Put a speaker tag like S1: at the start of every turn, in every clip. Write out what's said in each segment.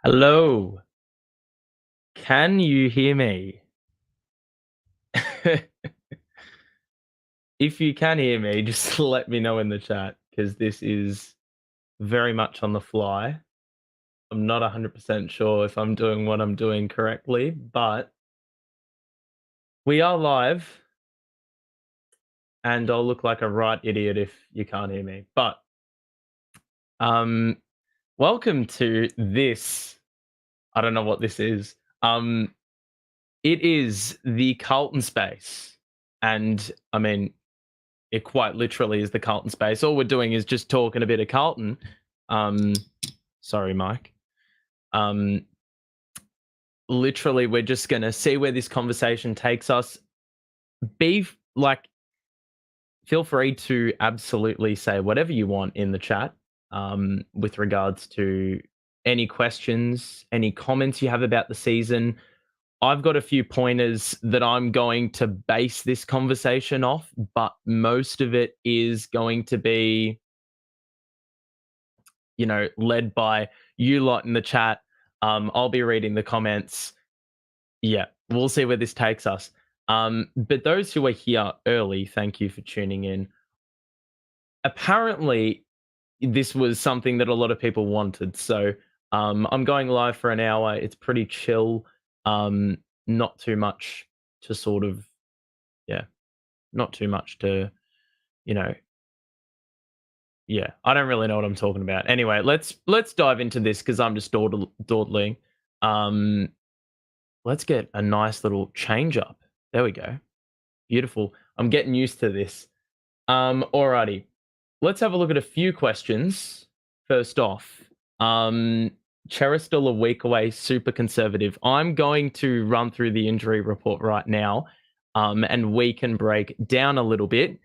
S1: Hello. Can you hear me? If you can hear me, just let me know in the chat because this is very much on the fly. I'm not 100% sure if I'm doing what I'm doing correctly, but we are live and I'll look like a right idiot if you can't hear me. But welcome to this. I don't know what this is. It is the Carlton Space. And I mean, it quite literally is the Carlton Space. All we're doing is just talking a bit of Carlton. Sorry, Mike. Literally, we're just going to see where this conversation takes us. Feel free to absolutely say whatever you want in the chat with regards to any questions, any comments you have about the season. I've got a few pointers that I'm going to base this conversation off, but most of it is going to be, led by you lot in the chat. I'll be reading the comments. Yeah, we'll see where this takes us. But those who are here early, thank you for tuning in. Apparently, this was something that a lot of people wanted. So I'm going live for an hour. It's pretty chill. Not too much to not too much to, I don't really know what I'm talking about. Anyway, let's dive into this because I'm just dawdling. Let's get a nice little change up. There we go. Beautiful. I'm getting used to this. Alrighty. Let's have a look at a few questions. First off, Chera's still a week away, super conservative. I'm going to run through the injury report right now, and we can break down a little bit.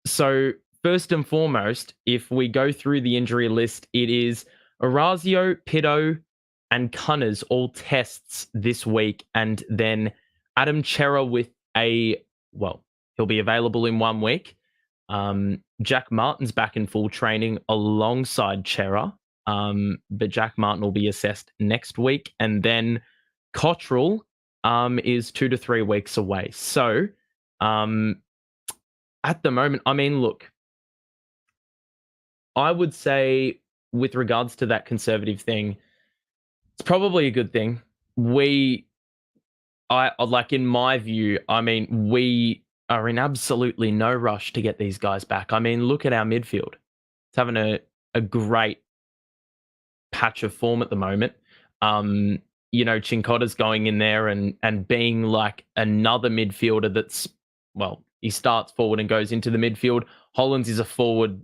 S1: So first and foremost, if we go through the injury list, it is Orazio, Pitto, and Cunners all tests this week, and then Adam Chera with he'll be available in 1 week. Jack Martin's back in full training alongside Chera. But Jack Martin will be assessed next week, and then Cottrell is 2 to 3 weeks away. So at the moment, I mean, look, I would say with regards to that conservative thing, it's probably a good thing. In my view, I mean, we are in absolutely no rush to get these guys back. I mean, look at our midfield. It's having a great patch of form at the moment. Chincotta's going in there and being like another midfielder that's, he starts forward and goes into the midfield. Hollands is a forward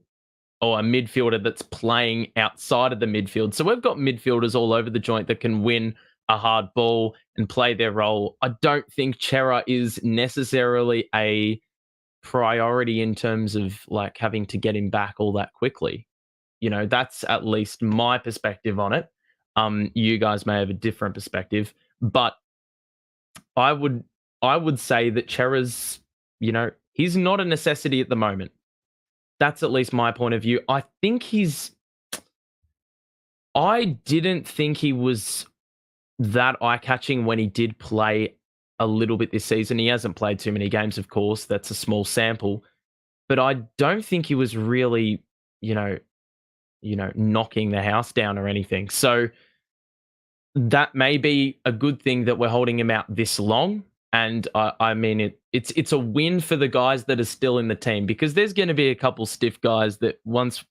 S1: or a midfielder that's playing outside of the midfield. So we've got midfielders all over the joint that can win a hard ball and play their role. I don't think Chera is necessarily a priority in terms of like having to get him back all that quickly. That's at least my perspective on it. You guys may have a different perspective, but I would say that Chera's, he's not a necessity at the moment. That's at least my point of view. I didn't think he was that eye-catching when he did play a little bit this season. He hasn't played too many games, of course. That's a small sample. But I don't think he was really, knocking the house down or anything. So that may be a good thing that we're holding him out this long. And I mean, it's a win for the guys that are still in the team, because there's going to be a couple stiff guys that once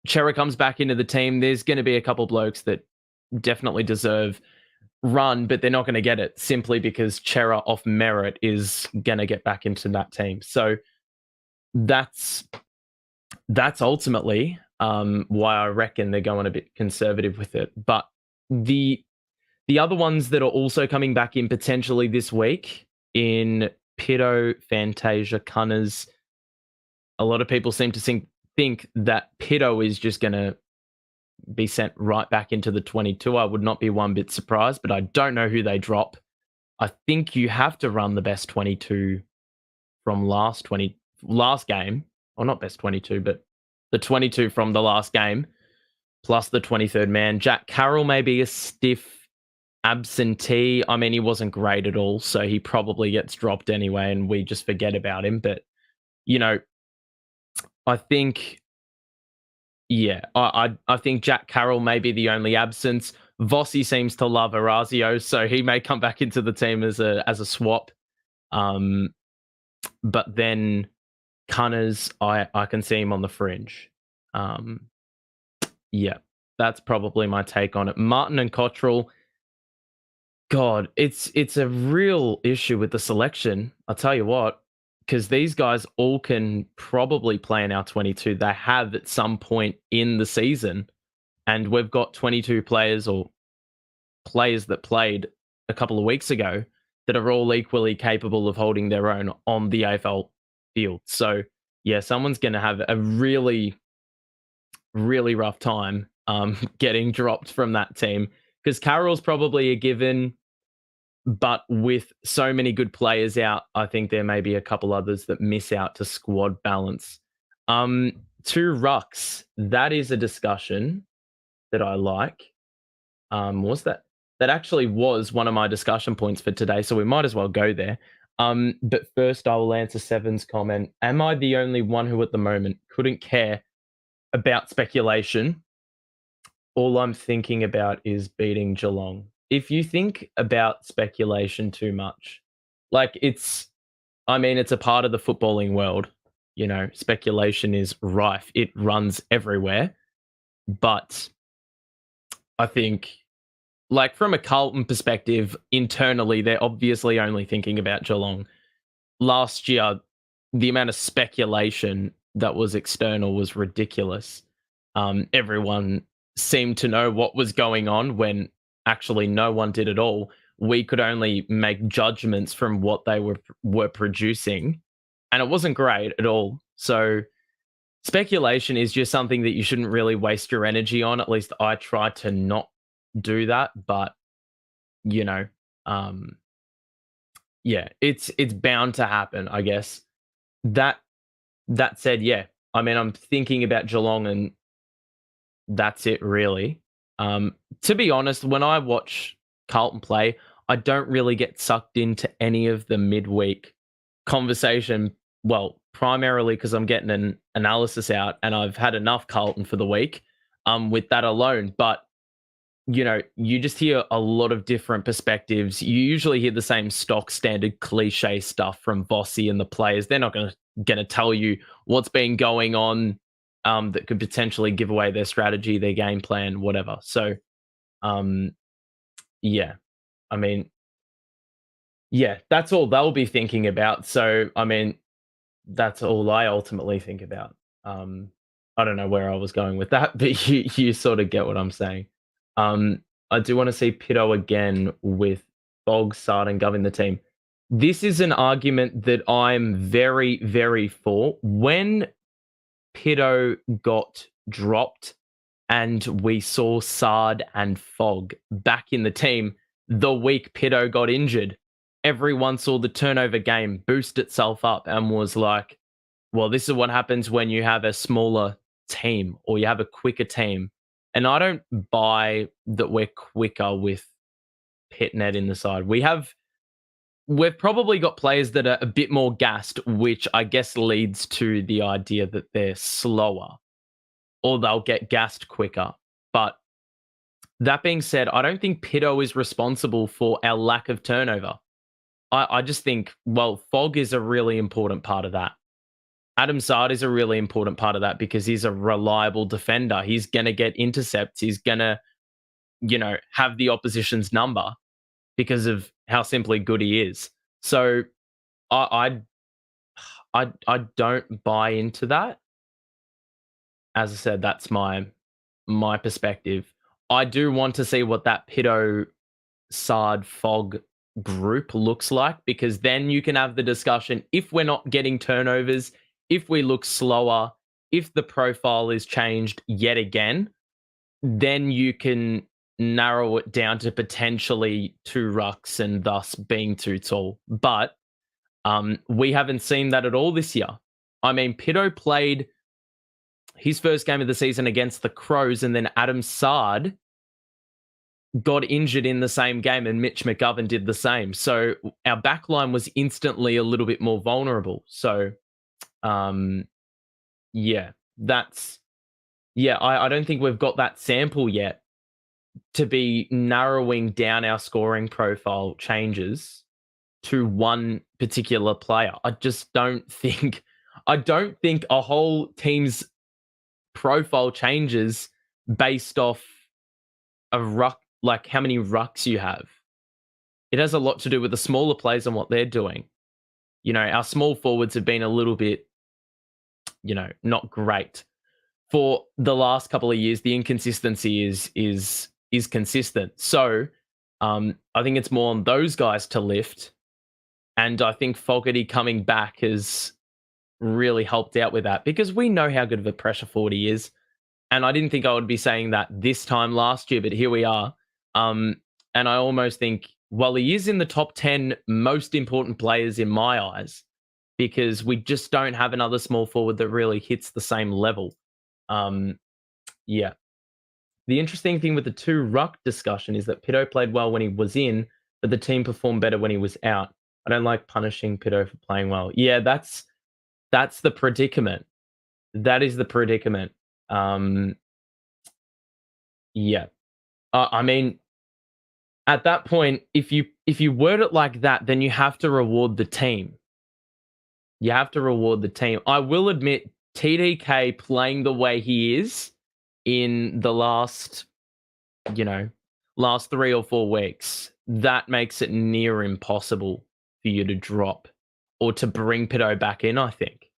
S1: Chera comes back into the team, there's going to be a couple blokes that definitely deserve run, but they're not going to get it simply because Chera off merit is going to get back into that team. So that's ultimately why I reckon they're going a bit conservative with it. But the other ones that are also coming back in potentially this week in Pido, Fantasia, Cunners, a lot of people seem to think that Pido is just going to be sent right back into the 22. I would not be one bit surprised, but I don't know who they drop. I think you have to run the best 22 from last game, or not best 22, but the 22 from the last game, plus the 23rd man. Jack Carroll may be a stiff absentee. I mean, he wasn't great at all, so he probably gets dropped anyway, and we just forget about him. But, I think, I think Jack Carroll may be the only absence. Vossi seems to love Orazio, so he may come back into the team as a swap. But then Cunners, I can see him on the fringe. That's probably my take on it. Martin and Cottrell, God, it's a real issue with the selection. I'll tell you what, because these guys all can probably play in our 22. They have at some point in the season, and we've got 22 players or players that played a couple of weeks ago that are all equally capable of holding their own on the AFL field. So, yeah, someone's going to have a really, really rough time getting dropped from that team, because Carroll's probably a given, but with so many good players out, I think there may be a couple others that miss out to squad balance. 2 rucks, that is a discussion that I like. Was that actually was one of my discussion points for today, so we might as well go there. But first I will answer Seven's comment. Am I the only one who at the moment couldn't care about speculation? All I'm thinking about is beating Geelong. If you think about speculation too much, like it's a part of the footballing world. Speculation is rife. It runs everywhere. But I think, like, from a Carlton perspective, internally, they're obviously only thinking about Geelong. Last year, the amount of speculation that was external was ridiculous. Everyone seemed to know what was going on when actually no one did at all. We could only make judgments from what they were producing, and it wasn't great at all. So speculation is just something that you shouldn't really waste your energy on. At least I try to not do that, but it's bound to happen, I guess. That said, I'm thinking about Geelong, and that's it really. To be honest, when I watch Carlton play, I don't really get sucked into any of the midweek conversation. Well, primarily because I'm getting an analysis out, and I've had enough Carlton for the week with that alone. But you just hear a lot of different perspectives. You usually hear the same stock standard cliche stuff from Vossi and the players. They're not going to tell you what's been going on that could potentially give away their strategy, their game plan, whatever. So, that's all they'll be thinking about. So, that's all I ultimately think about. I don't know where I was going with that, but you sort of get what I'm saying. I do want to see Pitto again with Bog, Sard, and Gov in the team. This is an argument that I'm very, very for. When Pitto got dropped and we saw Sard and Fogg back in the team the week Pitto got injured, everyone saw the turnover game boost itself up and was like, well, this is what happens when you have a smaller team or you have a quicker team. And I don't buy that we're quicker with Pitnet in the side. We've probably got players that are a bit more gassed, which I guess leads to the idea that they're slower or they'll get gassed quicker. But that being said, I don't think Pitto is responsible for our lack of turnover. I just think, well, Fogg is a really important part of that. Adam Sard is a really important part of that because he's a reliable defender. He's going to get intercepts. He's going to, have the opposition's number because of how simply good he is. So I don't buy into that. As I said, that's my perspective. I do want to see what that Pitto Sard Fog group looks like because then you can have the discussion if we're not getting turnovers, if we look slower, if the profile is changed yet again, then you can narrow it down to potentially 2 rucks and thus being too tall. But we haven't seen that at all this year. I mean, Pitto played his first game of the season against the Crows, and then Adam Sard got injured in the same game, and Mitch McGovern did the same. So our backline was instantly a little bit more vulnerable. So, I don't think we've got that sample yet to be narrowing down our scoring profile changes to one particular player. I don't think a whole team's profile changes based off a ruck, like how many rucks you have. It has a lot to do with the smaller players and what they're doing. Our small forwards have been a little bit, not great. For the last couple of years, the inconsistency is consistent. So I think it's more on those guys to lift. And I think Fogarty coming back has really helped out with that because we know how good of a pressure forward he is. And I didn't think I would be saying that this time last year, but here we are. And I almost think, well, he is in the top 10 most important players in my eyes because we just don't have another small forward that really hits the same level. The interesting thing with the 2 ruck discussion is that Pitto played well when he was in, but the team performed better when he was out. I don't like punishing Pitto for playing well. Yeah, that's the predicament. That is the predicament. I mean, at that point, if you word it like that, then you have to reward the team. You have to reward the team. I will admit, TDK playing the way he is in the last 3 or 4 weeks, that makes it near impossible for you to drop or to bring Pitto back in, I think.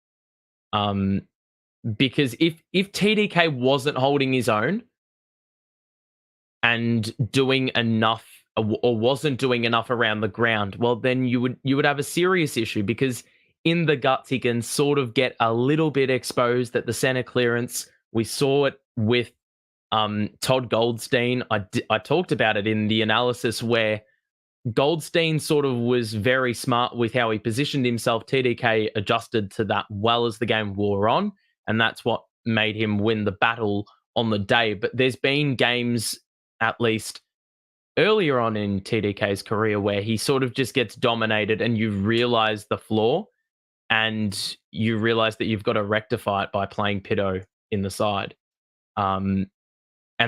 S1: Because if TDK wasn't holding his own and doing enough or wasn't doing enough around the ground, well, then you would have a serious issue because in the guts, he can sort of get a little bit exposed at the center clearance. We saw it with Todd Goldstein. I talked about it in the analysis where Goldstein sort of was very smart with how he positioned himself. TDK adjusted to that well as the game wore on, and that's what made him win the battle on the day. But there's been games, at least earlier on in TDK's career, where he sort of just gets dominated and you realize the flaw and you realize that you've got to rectify it by playing Pitto in the side. And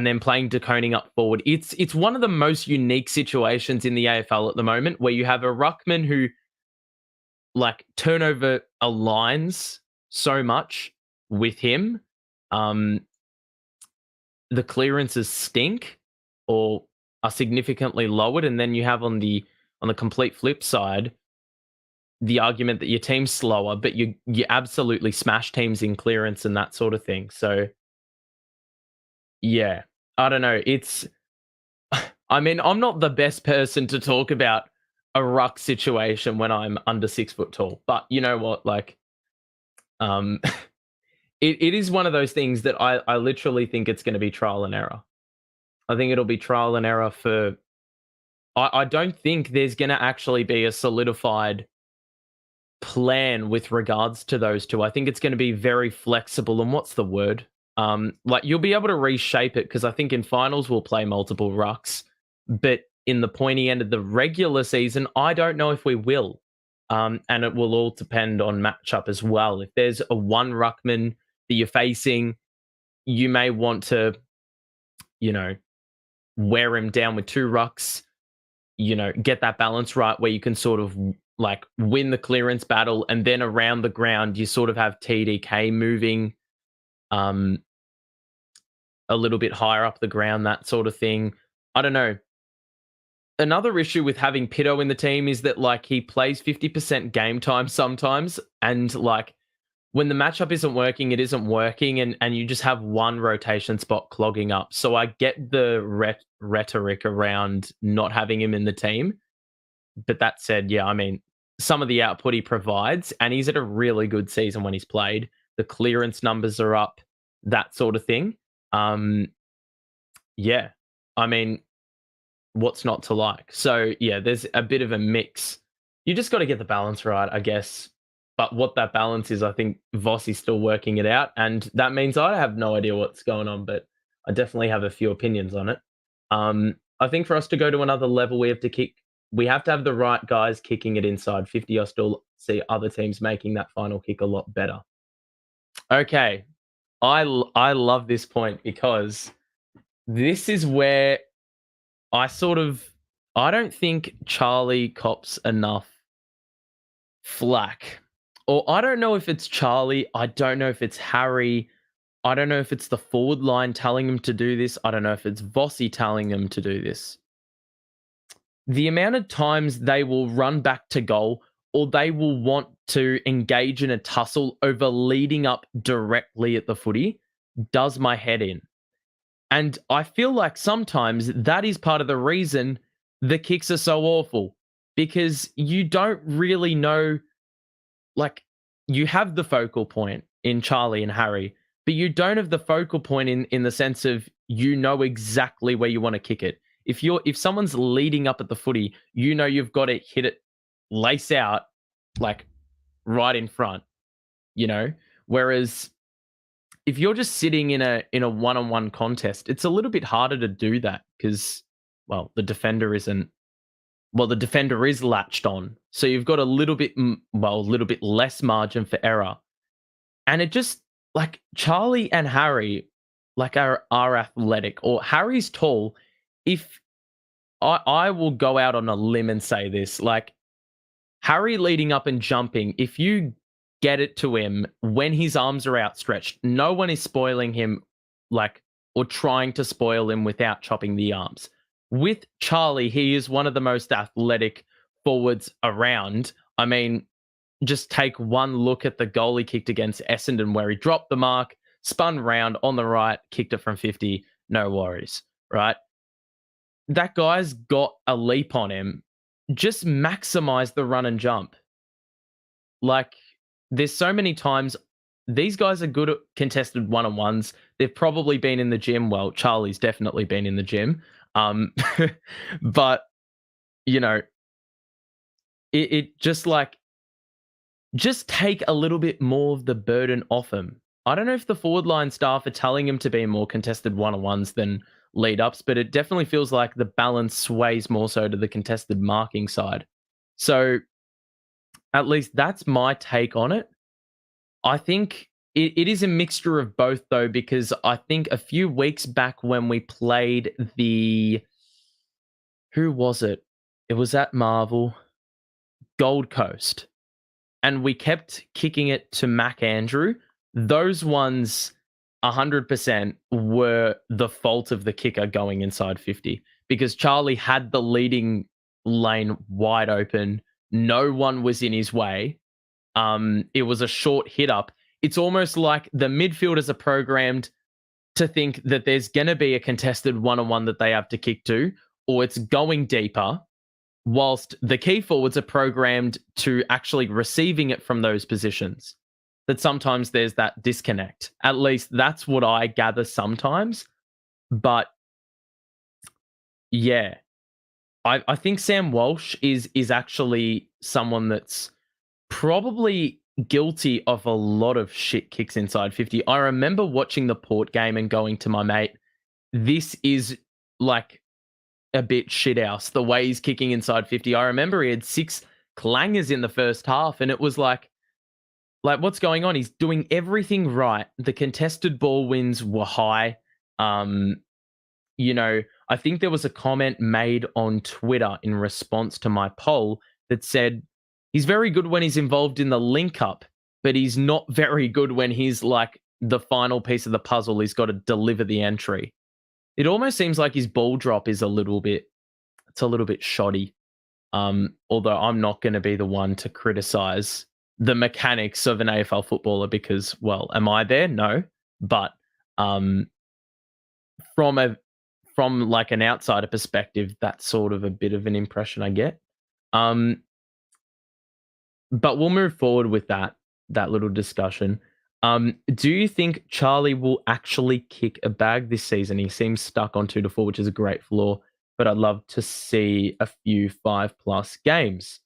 S1: then playing De Koning up forward. It's one of the most unique situations in the AFL at the moment where you have a ruckman who turnover aligns so much with him. The clearances stink or are significantly lowered. And then you have on the complete flip side, the argument that your team's slower, but you absolutely smash teams in clearance and that sort of thing. So yeah, I don't know. I mean, I'm not the best person to talk about a ruck situation when I'm under 6 foot tall, but you know what? Like, um, it is one of those things that I literally think it's going to be trial and error. I think it'll be trial and error for. I don't think there's going to actually be a solidified plan with regards to those two. I think it's going to be very flexible. And what's the word? Like you'll be able to reshape it because I think in finals we'll play multiple rucks, but in the pointy end of the regular season, I don't know if we will. And it will all depend on matchup as well. If there's a one ruckman that you're facing, you may want to, you know, wear him down with two rucks, you know, get that balance right where you can sort of like win the clearance battle, and then around the ground you sort of have TDK moving a little bit higher up the ground, that sort of thing. I don't know. Another issue with having Pitto in the team is that like he plays 50% game time sometimes, and like when the matchup isn't working, it isn't working, and you just have one rotation spot clogging up. So I get the rhetoric around not having him in the team. But that said, yeah, I mean, some of the output he provides, and he's at a really good season when he's played. The clearance numbers are up, that sort of thing. Yeah, I mean, what's not to like? So yeah, there's a bit of a mix. You just got to get the balance right, I guess. But what that balance is, I think Vossi's still working it out, and that means I have no idea what's going on, but I definitely have a few opinions on it. I think for us to go to another level, we have to have the right guys kicking it inside 50. I still see other teams making that final kick a lot better. Okay, I love this point because this is where I don't think Charlie cops enough flack. Or I don't know if it's Charlie. I don't know if it's Harry. I don't know if it's the forward line telling him to do this. I don't know if it's Vossi telling him to do this. The amount of times they will run back to goal or they will want to engage in a tussle over leading up directly at the footy does my head in. And I feel like sometimes that is part of the reason the kicks are so awful, because you don't really know, like, you have the focal point in Charlie and Harry, but you don't have the focal point in the sense of you know exactly where you want to kick it. If someone's leading up at the footy, you know you've got to hit it lace out, like right in front, you know? Whereas if you're just sitting in a one-on-one contest, it's a little bit harder to do that because, well, the defender is latched on. So you've got a little bit less margin for error. And it just, like, Charlie and Harry, like, are athletic, or Harry's tall. If I will go out on a limb and say this, like, Harry leading up and jumping, if you get it to him when his arms are outstretched, no one is spoiling him, like, or trying to spoil him without chopping the arms. With Charlie, he is one of the most athletic forwards around. I mean, just take one look at the goal he kicked against Essendon where he dropped the mark, spun round on the right, kicked it from 50, no worries, right? That guy's got a leap on him. Just maximize the run and jump. Like, there's so many times these guys are good at contested one-on-ones. They've probably been in the gym. Well, Charlie's definitely been in the gym. But, you know, it just, like, just take a little bit more of the burden off him. I don't know if the forward line staff are telling him to be more contested one-on-ones than lead-ups, but it definitely feels like the balance sways more so to the contested marking side. So at least that's my take on it. I think it is a mixture of both, though, because I think a few weeks back when we played who was it? It was at Marvel, Gold Coast, and we kept kicking it to Mac Andrew. Those ones 100% were the fault of the kicker going inside 50, because Charlie had the leading lane wide open, no one was in his way. It was a short hit up. It's almost like the midfielders are programmed to think that there's going to be a contested one-on-one that they have to kick to, or it's going deeper, whilst the key forwards are programmed to actually receiving it from those positions. That sometimes there's that disconnect. At least that's what I gather sometimes. But yeah, I think Sam Walsh is actually someone that's probably guilty of a lot of shit kicks inside 50. I remember watching the Port game and going to my mate, this is like a bit shithouse, the way he's kicking inside 50. I remember he had 6 clangers in the first half, and it was like what's going on? He's doing everything right. The contested ball wins were high. You know, I think there was a comment made on Twitter in response to my poll that said, he's very good when he's involved in the link up, but he's not very good when he's like the final piece of the puzzle. He's got to deliver the entry. It almost seems like his ball drop is a little bit shoddy. Although I'm not going to be the one to criticize the mechanics of an AFL footballer because, well, am I there? No. But from like an outsider perspective, that's sort of a bit of an impression I get. But we'll move forward with that little discussion. Do you think Charlie will actually kick a bag this season? He seems stuck on 2 to 4, which is a great flaw, but I'd love to see a few 5+ games.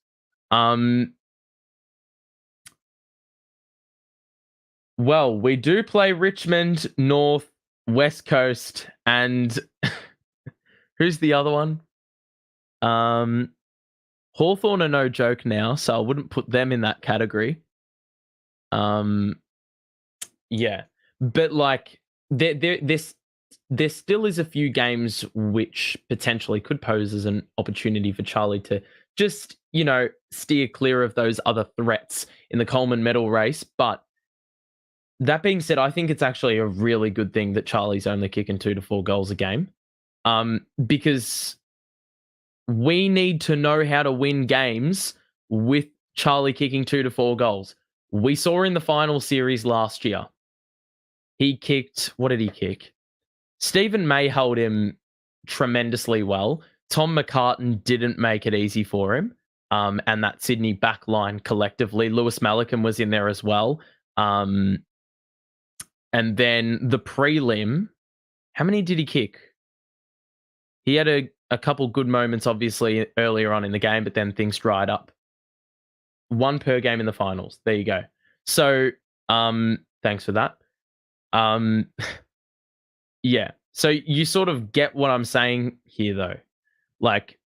S1: Well, we do play Richmond, North, West Coast, and who's the other one? Hawthorn are no joke now, so I wouldn't put them in that category. Yeah, but like there still is a few games which potentially could pose as an opportunity for Charlie to just, you know, steer clear of those other threats in the Coleman medal race. But that being said, I think it's actually a really good thing that Charlie's only kicking 2 to 4 goals a game, because we need to know how to win games with Charlie kicking 2 to 4 goals. We saw in the final series last year, he kicked, what did he kick? Stephen May held him tremendously well. Tom McCartan didn't make it easy for him. And that Sydney back line collectively. Lewis Malcolm was in there as well. And then the prelim, how many did he kick? He had a couple good moments, obviously, earlier on in the game, but then things dried up. 1 per game in the finals. There you go. So, thanks for that. Yeah. So you sort of get what I'm saying here, though. Like,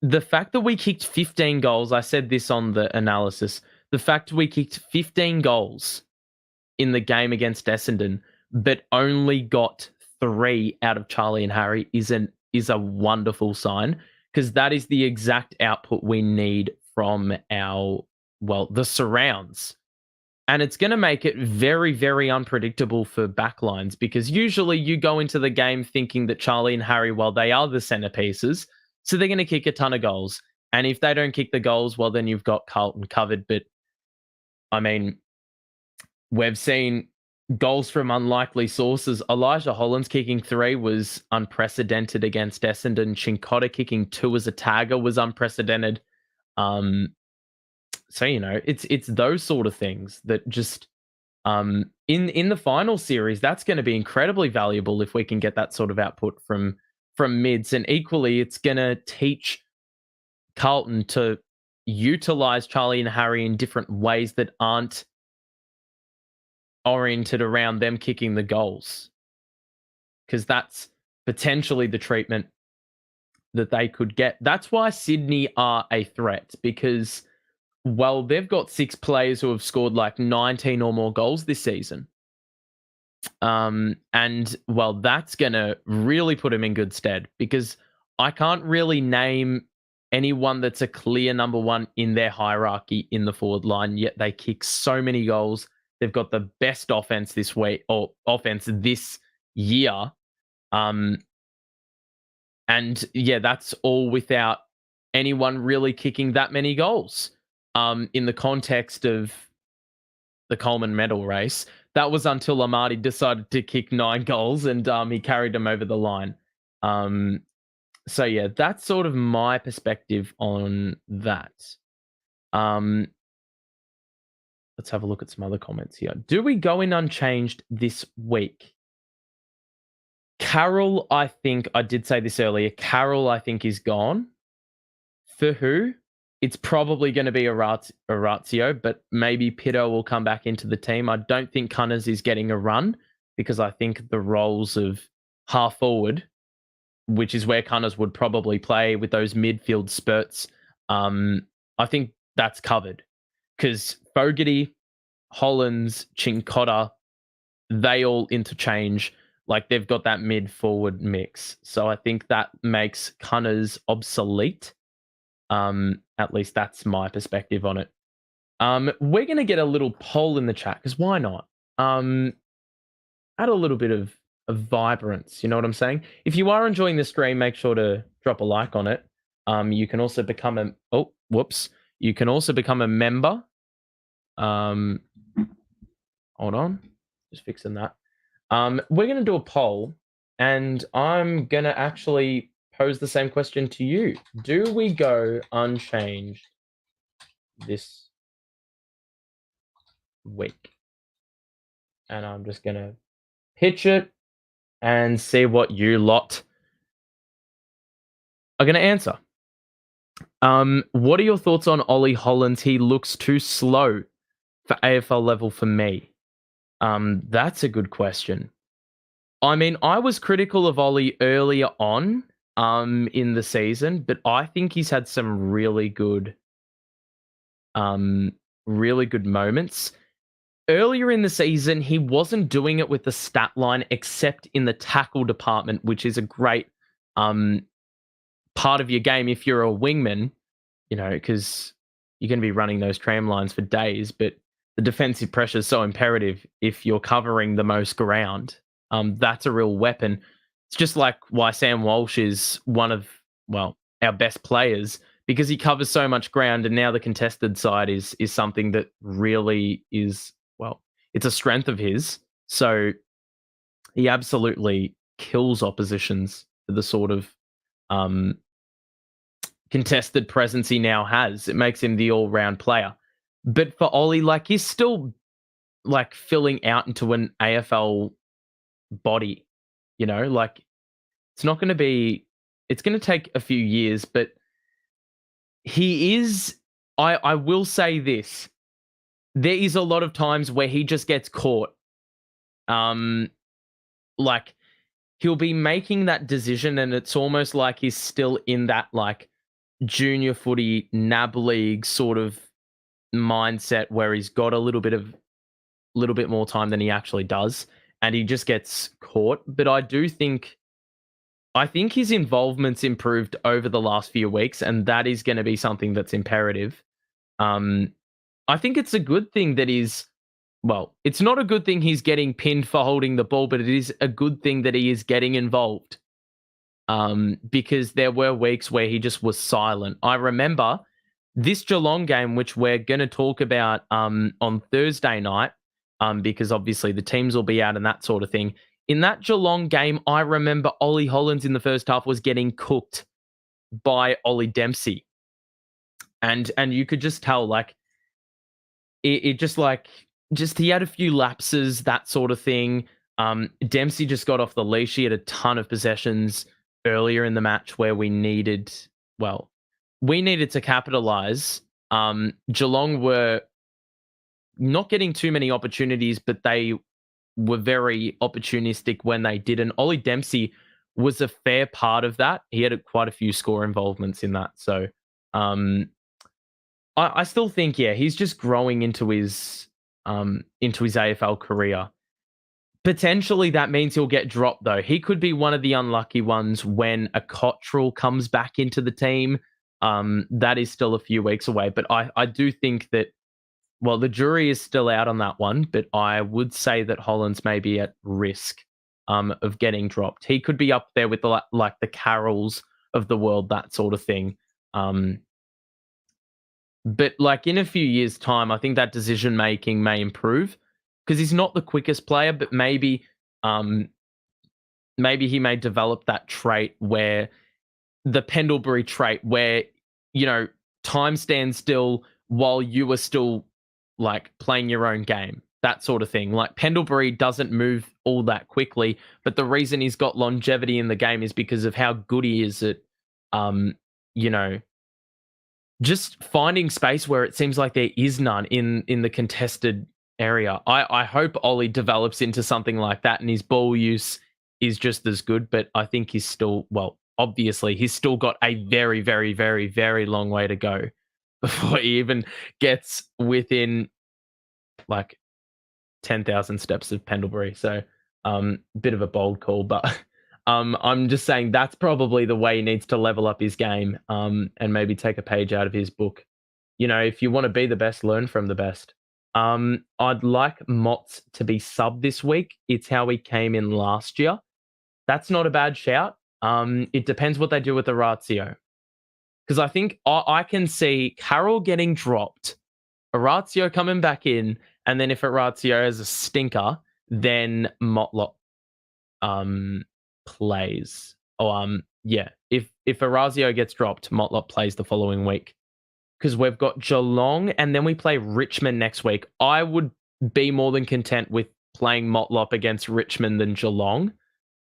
S1: the fact that we kicked 15 goals, I said this on the analysis, the fact we kicked 15 goals in the game against Essendon, but only got 3 out of Charlie and Harry is a wonderful sign, because that is the exact output we need from the surrounds. And it's going to make it very, very unpredictable for backlines, because usually you go into the game thinking that Charlie and Harry, well, they are the centerpieces, so they're going to kick a ton of goals. And if they don't kick the goals, well, then you've got Carlton covered. But I mean, we've seen goals from unlikely sources. Elijah Holland's kicking 3 was unprecedented against Essendon. Chincotta kicking 2 as a tagger was unprecedented. So, you know, it's those sort of things that just in the final series, that's going to be incredibly valuable if we can get that sort of output from mids. And equally, it's going to teach Carlton to utilize Charlie and Harry in different ways that aren't oriented around them kicking the goals, because that's potentially the treatment that they could get. That's why Sydney are a threat, because, well, they've got 6 players who have scored like 19 or more goals this season. And, well, that's going to really put them in good stead, because I can't really name anyone that's a clear number 1 in their hierarchy in the forward line, yet they kick so many goals. They've got the best offense this week, or offense this year. And yeah, that's all without anyone really kicking that many goals in the context of the Coleman medal race. That was until Amadi decided to kick 9 goals and he carried them over the line. So yeah, that's sort of my perspective on that. Let's have a look at some other comments here. Do we go in unchanged this week? Carroll, I think, I did say this earlier, Carroll, I think, is gone. For who? It's probably going to be Orazio, but maybe Pitto will come back into the team. I don't think Cunners is getting a run because I think the roles of half forward, which is where Cunners would probably play with those midfield spurts, I think that's covered. Because Fogarty, Hollands, Chincotta, they all interchange. Like they've got that mid-forward mix. So I think that makes Cunners obsolete. At least that's my perspective on it. We're going to get a little poll in the chat because why not? Add a little bit of vibrance, you know what I'm saying? If you are enjoying the stream, make sure to drop a like on it. You can also become a... You can also become a member. Hold on. Just fixing that. We're going to do a poll, and I'm going to actually pose the same question to you. Do we go unchanged this week? And I'm just going to pitch it and see what you lot are going to answer. What are your thoughts on Ollie Hollands? He looks too slow for AFL level for me. That's a good question. I mean, I was critical of Ollie earlier on in the season, but I think he's had some really good moments. Earlier in the season, he wasn't doing it with the stat line except in the tackle department, which is a great part of your game if you're a wingman, you know, because you're going to be running those tram lines for days, but the defensive pressure is so imperative if you're covering the most ground. That's a real weapon. It's just like why Sam Walsh is one of, well, our best players because he covers so much ground, and now the contested side is something that really is, well, it's a strength of his. So he absolutely kills oppositions for the sort of contested presence he now has. It makes him the all-round player. But for Ollie, like, he's still like filling out into an AFL body, you know, like it's not going to be, it's going to take a few years, but he is, I will say this, there is a lot of times where he just gets caught. Like he'll be making that decision and it's almost like he's still in that like junior footy NAB league sort of mindset where he's got a little bit more time than he actually does, and he just gets caught. But I think his involvement's improved over the last few weeks, and that is going to be something that's imperative. I think it's a good thing that it's not a good thing he's getting pinned for holding the ball, but it is a good thing that he is getting involved. Because there were weeks where he just was silent. I remember this Geelong game, which we're going to talk about on Thursday night, because obviously the teams will be out and that sort of thing. In that Geelong game, I remember Ollie Hollands in the first half was getting cooked by Ollie Dempsey. And you could just tell, like, it just he had a few lapses, that sort of thing. Dempsey just got off the leash. He had a ton of possessions earlier in the match where we needed to capitalize. Geelong were not getting too many opportunities, but they were very opportunistic when they did. And Ollie Dempsey was a fair part of that. He had quite a few score involvements in that. So I still think, yeah, he's just growing into his AFL career. Potentially that means he'll get dropped, though. He could be one of the unlucky ones when a Cottrell comes back into the team. That is still a few weeks away. But I do think that, well, the jury is still out on that one, but I would say that Hollands may be at risk of getting dropped. He could be up there with the Carrolls of the world, that sort of thing. But like in a few years' time, I think that decision making may improve because he's not the quickest player, but maybe he may develop that trait where the Pendlebury trait where, time stands still while you are still like playing your own game, that sort of thing. Like Pendlebury doesn't move all that quickly, but the reason he's got longevity in the game is because of how good he is at, you know, just finding space where it seems like there is none in the contested area. I hope Ollie develops into something like that and his ball use is just as good, but I think he's still, well, obviously he's still got a very, very, very, very long way to go before he even gets within like 10,000 steps of Pendlebury. So bit of a bold call, but I'm just saying that's probably the way he needs to level up his game and maybe take a page out of his book. If you want to be the best, learn from the best. I'd like Motts to be sub this week. It's how he came in last year. That's not a bad shout. It depends what they do with the ratio. Because I think I can see Carroll getting dropped, Orazio coming back in, and then if Orazio is a stinker, then Motlop plays. If Orazio gets dropped, Motlop plays the following week. Because we've got Geelong and then we play Richmond next week. I would be more than content with playing Motlop against Richmond than Geelong.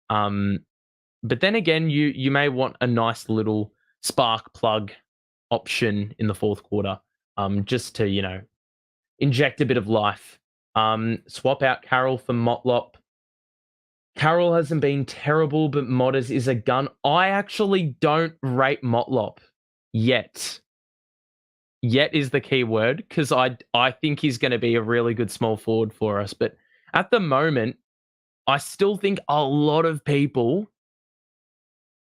S1: But then again, you may want a nice little spark plug option in the fourth quarter, just to, inject a bit of life. Swap out Carroll for Motlop. Carroll hasn't been terrible, but Modders is a gun. I actually don't rate Motlop yet. Yet is the key word, because I think he's going to be a really good small forward for us. But at the moment, I still think a lot of people,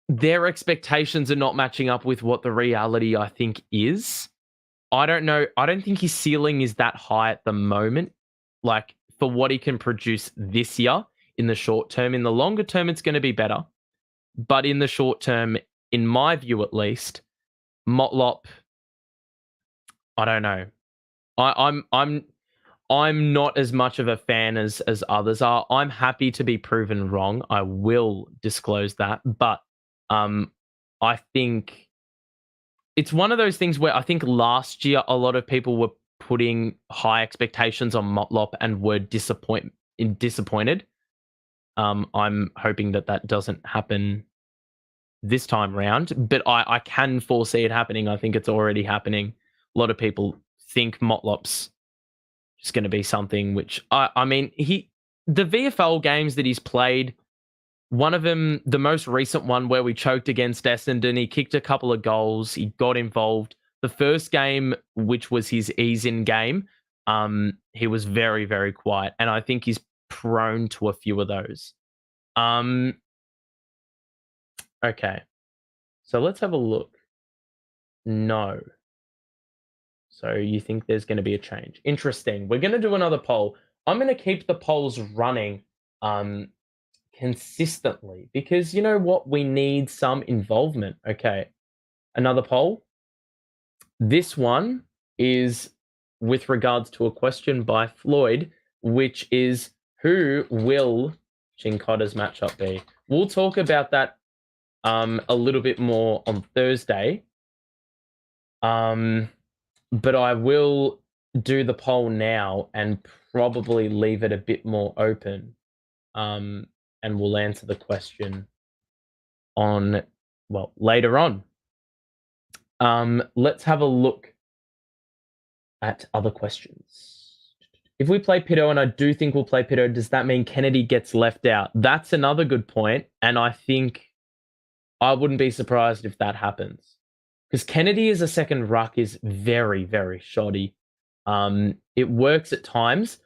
S1: their expectations are not matching up with what the reality, I think, is. I don't know. I don't think his ceiling is that high at the moment, like for what he can produce this year in the short term. In the longer term, it's going to be better. But in the short term, in my view at least, Motlop, I don't know. I'm not as much of a fan as others are. I'm happy to be proven wrong. I will disclose that. But I think it's one of those things where I think last year a lot of people were putting high expectations on Motlop and were disappointed. I'm hoping that doesn't happen this time round, but I can foresee it happening. I think it's already happening. A lot of people think Motlop's just going to be something which, I mean, the VFL games that he's played, one of them, the most recent one where we choked against Essendon, he kicked a couple of goals, he got involved. The first game, which was his ease-in game, he was very, very quiet, and I think he's prone to a few of those. Okay, so let's have a look. No. So you think there's going to be a change. Interesting. We're going to do another poll. I'm going to keep the polls running consistently because you know what? We need some involvement. Okay. Another poll. This one is with regards to a question by Floyd, which is who will Chincotta's matchup be? We'll talk about that a little bit more on Thursday. But I will do the poll now and probably leave it a bit more open. And we'll answer the question later on. Let's have a look at other questions. If we play Pitto, and I do think we'll play Pitto, does that mean Kennedy gets left out? That's another good point, and I think I wouldn't be surprised if that happens. Because Kennedy as a second ruck is very, very shoddy. It works at times,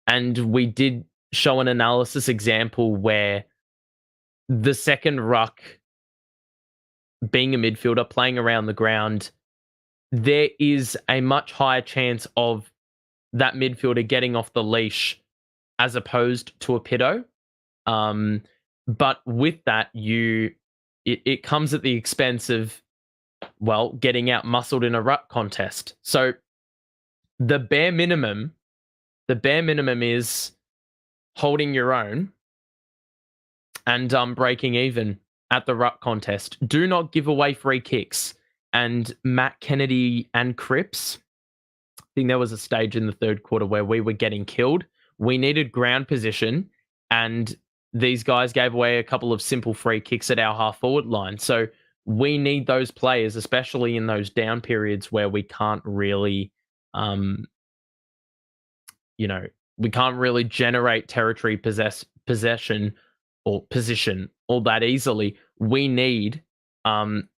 S1: and we did show an analysis example where the second ruck, being a midfielder, playing around the ground, there is a much higher chance of that midfielder getting off the leash as opposed to a Pitto. But with that, it comes at the expense of getting out muscled in a ruck contest. So the bare minimum is holding your own and breaking even at the ruck contest. Do not give away free kicks. And Matt Kennedy and Cripps, I think there was a stage in the third quarter where we were getting killed. We needed ground position, and these guys gave away a couple of simple free kicks at our half forward line. So we need those players, especially in those down periods where we can't really, we can't really generate territory possession or position all that easily. We need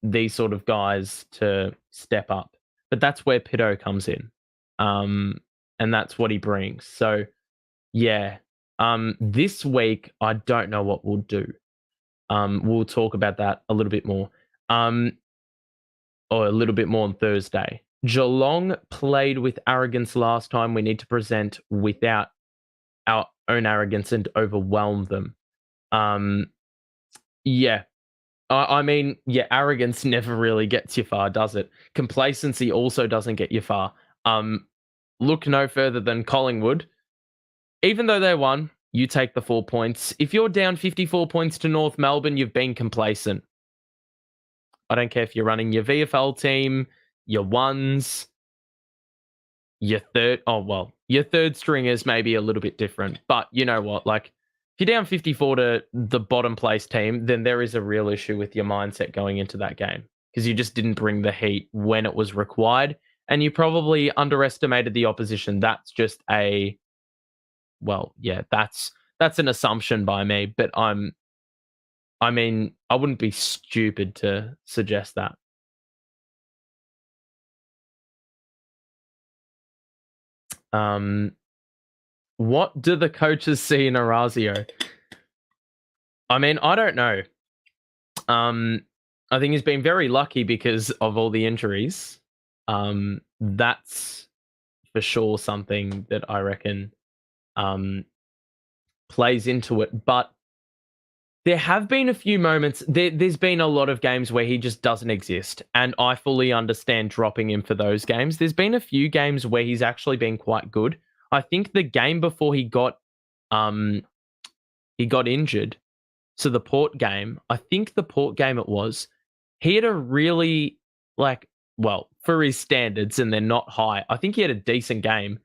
S1: these sort of guys to step up. But that's where Pitto comes in. And that's what he brings. So, yeah. This week, I don't know what we'll do. We'll talk about that a little bit more. Or a little bit more on Thursday. Geelong played with arrogance last time. We need to present without our own arrogance and overwhelm them. Yeah. Arrogance never really gets you far, does it? Complacency also doesn't get you far. Look no further than Collingwood. Even though they won, you take the 4 points. If you're down 54 points to North Melbourne, you've been complacent. I don't care if you're running your VFL team, your ones, your third stringers may be a little bit different. But you know what? Like, if you're down 54 to the bottom place team, then there is a real issue with your mindset going into that game because you just didn't bring the heat when it was required. And you probably underestimated the opposition. That's just that's an assumption by me, but I wouldn't be stupid to suggest that. What do the coaches see in Orazio? I don't know. I think he's been very lucky because of all the injuries. That's for sure something that I reckon plays into it. But there have been a few moments. There's been a lot of games where he just doesn't exist, and I fully understand dropping him for those games. There's been a few games where he's actually been quite good. I think the game before he got injured, so the Port game, I think the Port game it was, he had a really, for his standards, and they're not high, I think he had a decent game.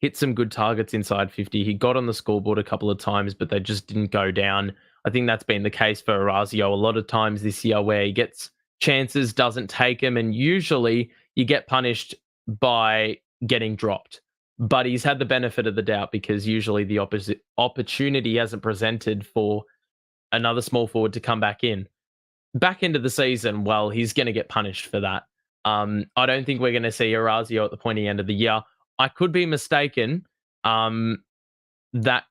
S1: Hit some good targets inside 50. He got on the scoreboard a couple of times, but they just didn't go down. I think that's been the case for Orazio a lot of times this year where he gets chances, doesn't take them, and usually you get punished by getting dropped. But he's had the benefit of the doubt because usually the opportunity hasn't presented for another small forward to come back into the season. Well, he's going to get punished for that. I don't think we're going to see Orazio at the pointy end of the year. I could be mistaken. That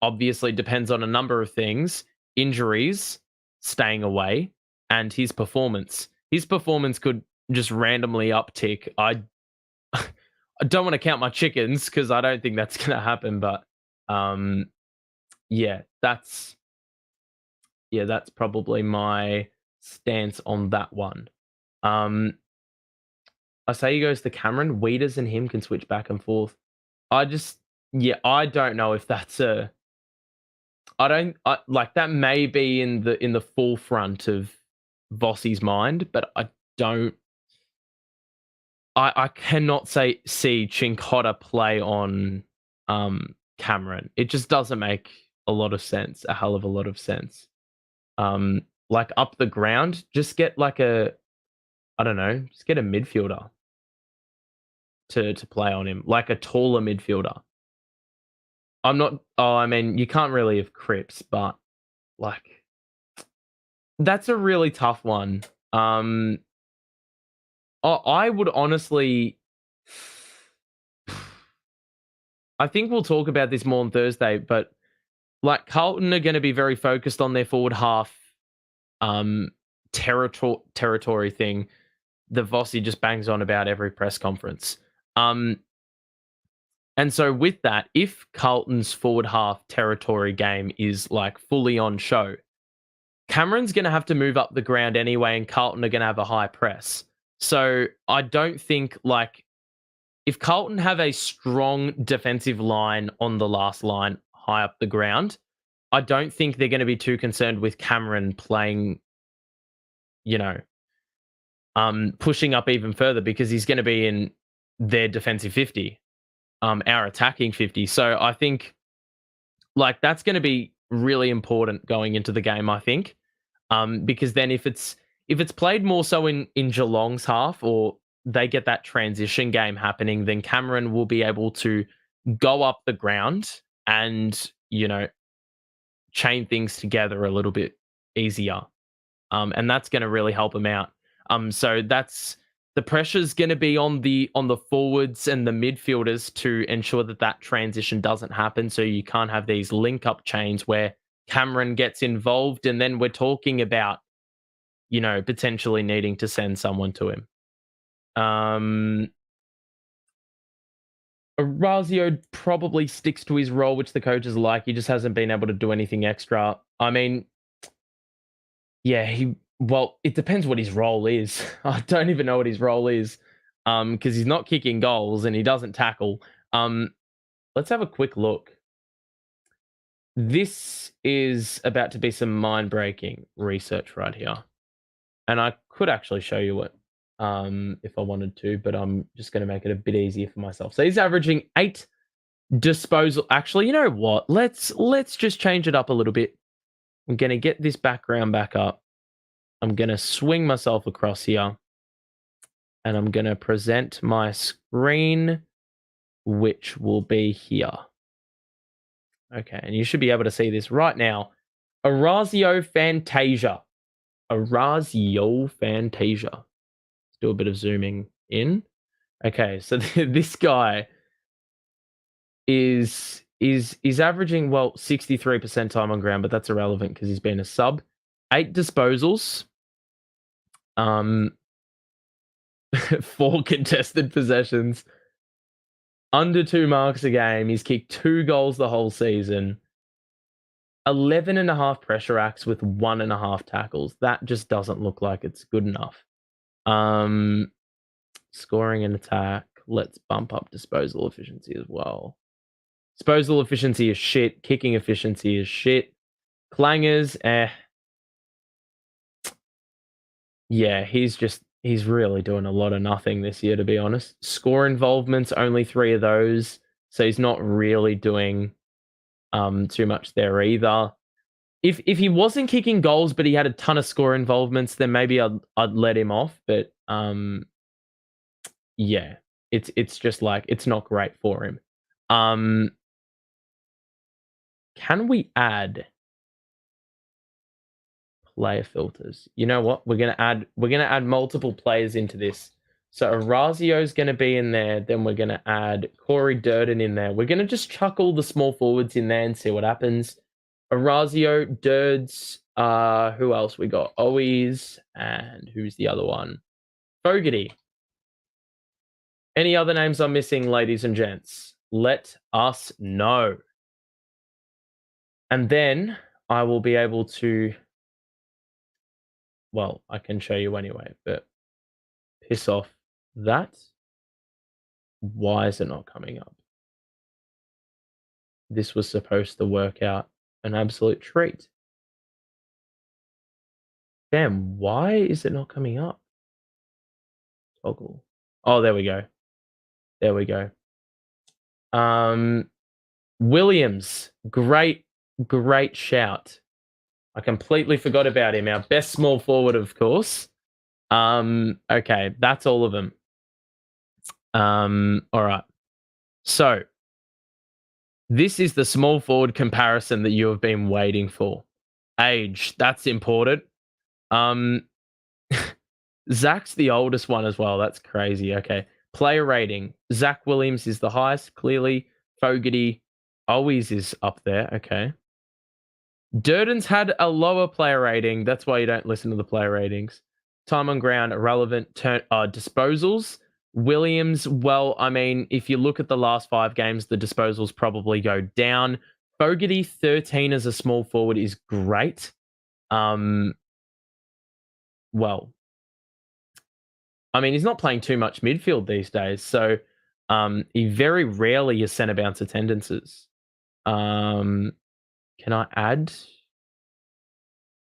S1: obviously depends on a number of things: injuries, staying away, and his performance. His performance could just randomly uptick. I don't want to count my chickens because I don't think that's going to happen. But that's probably my stance on that one. I say he goes to Cameron. Weeders and him can switch back and forth. I don't know if that's that may be in the forefront of Vossi's mind, but I don't. I cannot see Chincotta play on Cameron. It just doesn't make a lot of sense. A hell of a lot of sense. Up the ground, just get just get a midfielder to play on him, like a taller midfielder. You can't really have Cripps, but that's a really tough one. I would honestly, I think we'll talk about this more on Thursday, but Carlton are going to be very focused on their forward half territory thing that Vossi just bangs on about every press conference. And so with that, if Carlton's forward half territory game is fully on show, Cameron's going to have to move up the ground anyway, and Carlton are going to have a high press. So I don't think, like, if Carlton have a strong defensive line on the last line high up the ground, I don't think they're going to be too concerned with Cameron playing, you know, pushing up even further, because he's going to be in their defensive 50, our attacking 50. So I think, like, that's going to be really important going into the game, I think. Because then if it's played more so in Geelong's half, or they get that transition game happening, then Cameron will be able to go up the ground and, you know, chain things together a little bit easier. And that's going to really help him out. So that's the pressure's going to be on the forwards and the midfielders to ensure that transition doesn't happen. So you can't have these link up chains where Cameron gets involved, and then we're talking about, you know, potentially needing to send someone to him. Orazio probably sticks to his role, which the coaches like. He just hasn't been able to do anything extra. I mean, yeah, well, it depends what his role is. I don't even know what his role is, because he's not kicking goals and he doesn't tackle. Let's have a quick look. This is about to be some mind-breaking research right here. And I could actually show you it if I wanted to, but I'm just going to make it a bit easier for myself. So he's averaging 8 disposal. Actually, you know what? Let's just change it up a little bit. I'm going to get this background back up. I'm going to swing myself across here. And I'm going to present my screen, which will be here. Okay, and you should be able to see this right now. Orazio Fantasia. Orazio Fantasia. Let's do a bit of zooming in. Okay, so this guy is averaging, well, 63% time on ground, but that's irrelevant because he's been a sub. 8 disposals. 4 contested possessions. Under 2 marks a game. He's kicked 2 goals the whole season. 11.5 pressure acts with 1.5 tackles. That just doesn't look like it's good enough. Scoring and attack. Let's bump up disposal efficiency as well. Disposal efficiency is shit. Kicking efficiency is shit. Clangers, yeah, he's really doing a lot of nothing this year, to be honest. Score involvements, only 3 of those. So he's not really doing too much there either. If he wasn't kicking goals, but he had a ton of score involvements, then maybe I'd let him off. But yeah, it's just like, it's not great for him. Can we add player filters? You know what? We're gonna add multiple players into this. So Orazio's gonna be in there. Then we're gonna add Corey Durden in there. We're gonna just chuck all the small forwards in there and see what happens. Orazio, Durds, who else we got? Owies, and who's the other one? Fogarty. Any other names I'm missing, ladies and gents? Let us know. And then I will be able to, well, I can show you anyway, but piss off that. Why is it not coming up? This was supposed to work out an absolute treat. Damn, why is it not coming up? Toggle. Oh, there we go. There we go. Williams, great shout. I completely forgot about him. Our best small forward, of course. Okay, that's all of them. All right. So this is the small forward comparison that you have been waiting for. Age, that's important. Zach's the oldest one as well. That's crazy. Okay. Player rating. Zach Williams is the highest, clearly. Fogarty always is up there. Okay. Durden's had a lower player rating. That's why you don't listen to the player ratings. Time on ground, irrelevant. Disposals. Williams, well, I mean, if you look at the last 5 games, the disposals probably go down. Fogarty, 13 as a small forward is great. Well, I mean, he's not playing too much midfield these days, so he very rarely has centre bounce attendances. Can I add?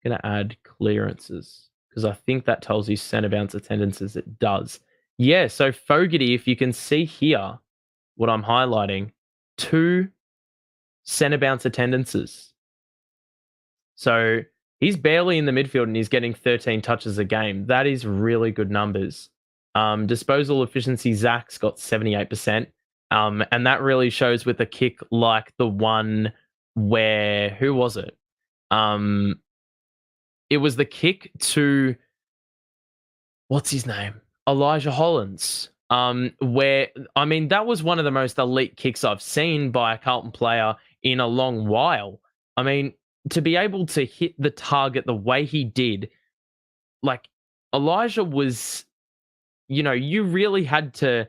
S1: Gonna add clearances because I think that tells you centre bounce attendances. It does. Yeah, so Fogarty, if you can see here, what I'm highlighting, 2 centre bounce attendances. So he's barely in the midfield and he's getting 13 touches a game. That is really good numbers. Disposal efficiency, Zach's got 78%. And that really shows with a kick like the one where, who was it? It was the kick to, what's his name? Elijah Hollins. Where, I mean, that was one of the most elite kicks I've seen by a Carlton player in a long while. I mean, to be able to hit the target the way he did, like Elijah was, you really had to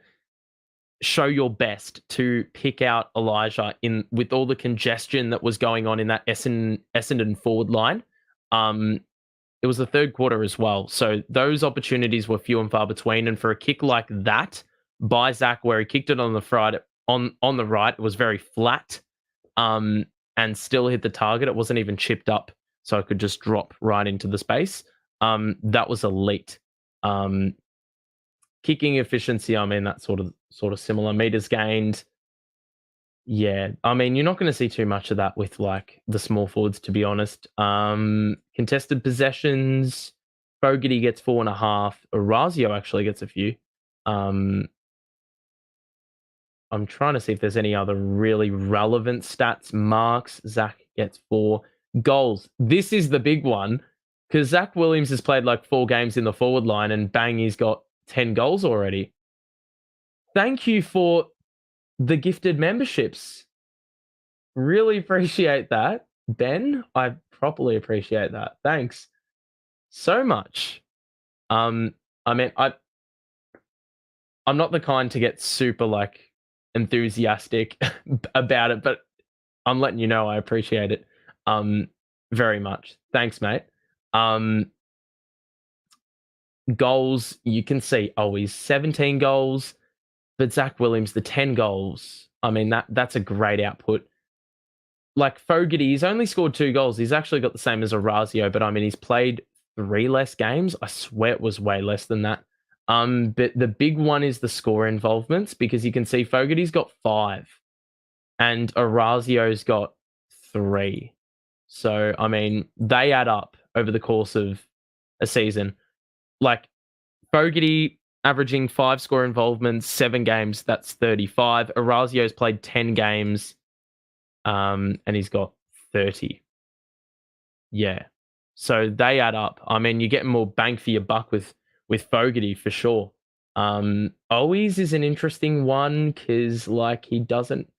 S1: show your best to pick out Elijah in with all the congestion that was going on in that Essendon forward line. It was the third quarter as well. So those opportunities were few and far between. And for a kick like that by Zach, where he kicked it on the right, on the right, it was very flat, and still hit the target. It wasn't even chipped up, so it could just drop right into the space. That was elite. Kicking efficiency, I mean, that's sort of similar. Meters gained. Yeah, I mean, you're not going to see too much of that with like the small forwards, to be honest. Contested possessions, Fogarty gets 4.5. Orazio actually gets a few. I'm trying to see if there's any other really relevant stats. Marks, Zach gets 4. Goals. This is the big one because Zach Williams has played like 4 games in the forward line and bang, he's got 10 goals already. Thank you for the gifted memberships. Really appreciate that, Ben. I properly appreciate that. Thanks so much. I mean, I'm not the kind to get super like enthusiastic about it, but I'm letting you know I appreciate it very much. Thanks, mate. Goals, you can see, he's 17 goals, but Zach Williams, the 10 goals. I mean, that's a great output. Like Fogarty, he's only scored 2 goals. He's actually got the same as Orazio, but I mean, he's played 3 less games. I swear it was way less than that. But the big one is the score involvements because you can see Fogarty's got 5 and Orazio's got 3. So, I mean, they add up over the course of a season. Like Fogarty averaging 5 score involvements, 7 games, that's 35. Orazio's played 10 games, and he's got 30. Yeah. So they add up. I mean, you're getting more bang for your buck with Fogarty for sure. Always is an interesting one because like he doesn't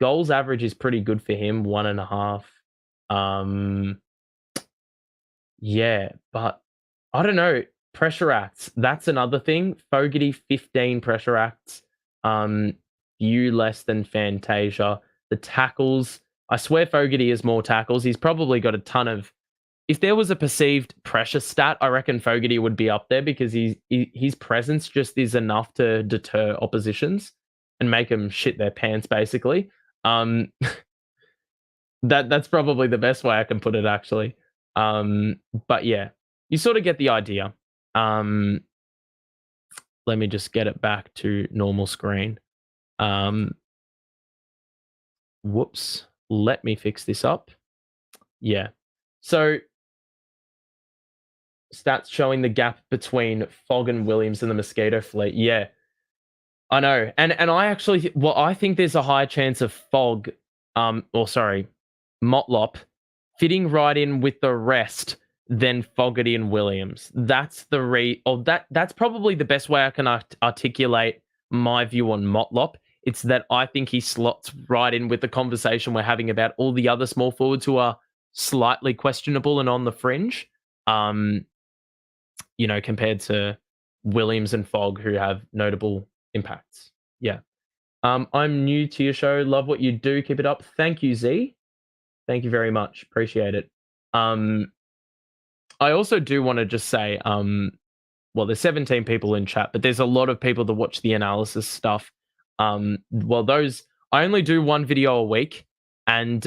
S1: goals average is pretty good for him, 1.5. Yeah, but I don't know. Pressure acts, that's another thing. Fogarty 15 pressure acts. You less than Fantasia. The tackles, I swear Fogarty has more tackles. He's probably got a ton of. If there was a perceived pressure stat, I reckon Fogarty would be up there because his presence just is enough to deter oppositions and make them shit their pants, basically. That's probably the best way I can put it, actually. But yeah, you sort of get the idea. Let me just get it back to normal screen. Whoops. Let me fix this up. Yeah. So stats showing the gap between Fogg and Williams and the Mosquito fleet. Yeah. I know. And I actually I think there's a high chance of Fogg Motlop fitting right in with the rest than Fogarty and Williams. That's that's probably the best way I can articulate my view on Motlop. It's that I think he slots right in with the conversation we're having about all the other small forwards who are slightly questionable and on the fringe. Compared to Williams and Fogg, who have notable impacts. Yeah. I'm new to your show. Love what you do. Keep it up. Thank you, Z. Thank you very much. Appreciate it. I also do want to just say, well, there's 17 people in chat, but there's a lot of people that watch the analysis stuff. Well, those I only do one video a week, and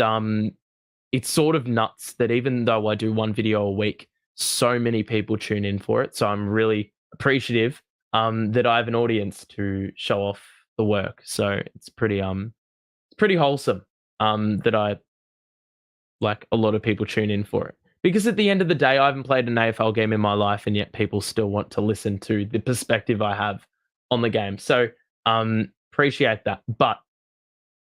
S1: it's sort of nuts that even though I do one video a week, so many people tune in for it. So I'm really appreciative that I have an audience to show off the work. So it's pretty wholesome that I like a lot of people tune in for it. Because at the end of the day, I haven't played an AFL game in my life, and yet people still want to listen to the perspective I have on the game. So appreciate that. But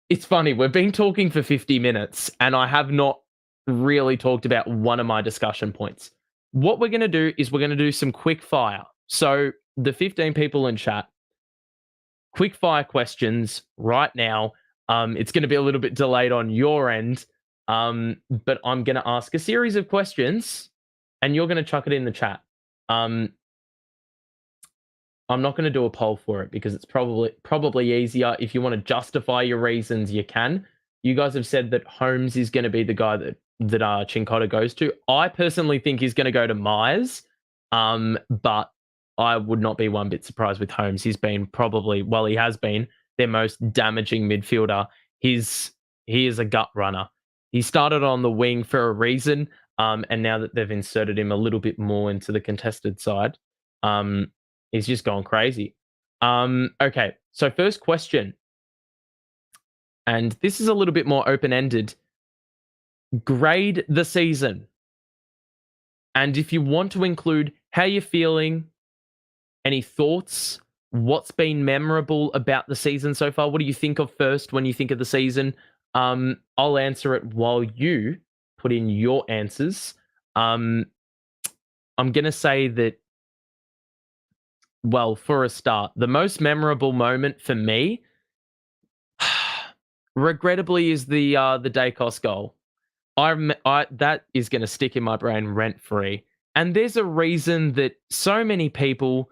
S1: it's funny, we've been talking for 50 minutes, and I have not really talked about one of my discussion points. What we're going to do is we're going to do some quick fire. So the 15 people in chat, quick fire questions right now. It's going to be a little bit delayed on your end. But I'm going to ask a series of questions, and you're going to chuck it in the chat. I'm not going to do a poll for it because it's probably easier. If you want to justify your reasons, you can. You guys have said that Holmes is going to be the guy that Cincotta goes to. I personally think he's going to go to Myers, but I would not be one bit surprised with Holmes. He's been he has been their most damaging midfielder. He is a gut runner. He started on the wing for a reason, and now that they've inserted him a little bit more into the contested side, he's just gone crazy. Okay, so first question, and this is a little bit more open-ended. Grade the season. And if you want to include how you're feeling, any thoughts, what's been memorable about the season so far, what do you think of first when you think of the season? I'll answer it while you put in your answers. I'm going to say that, well, for a start, the most memorable moment for me, regrettably, is the Dacos goal. That is going to stick in my brain rent-free. And there's a reason that so many people,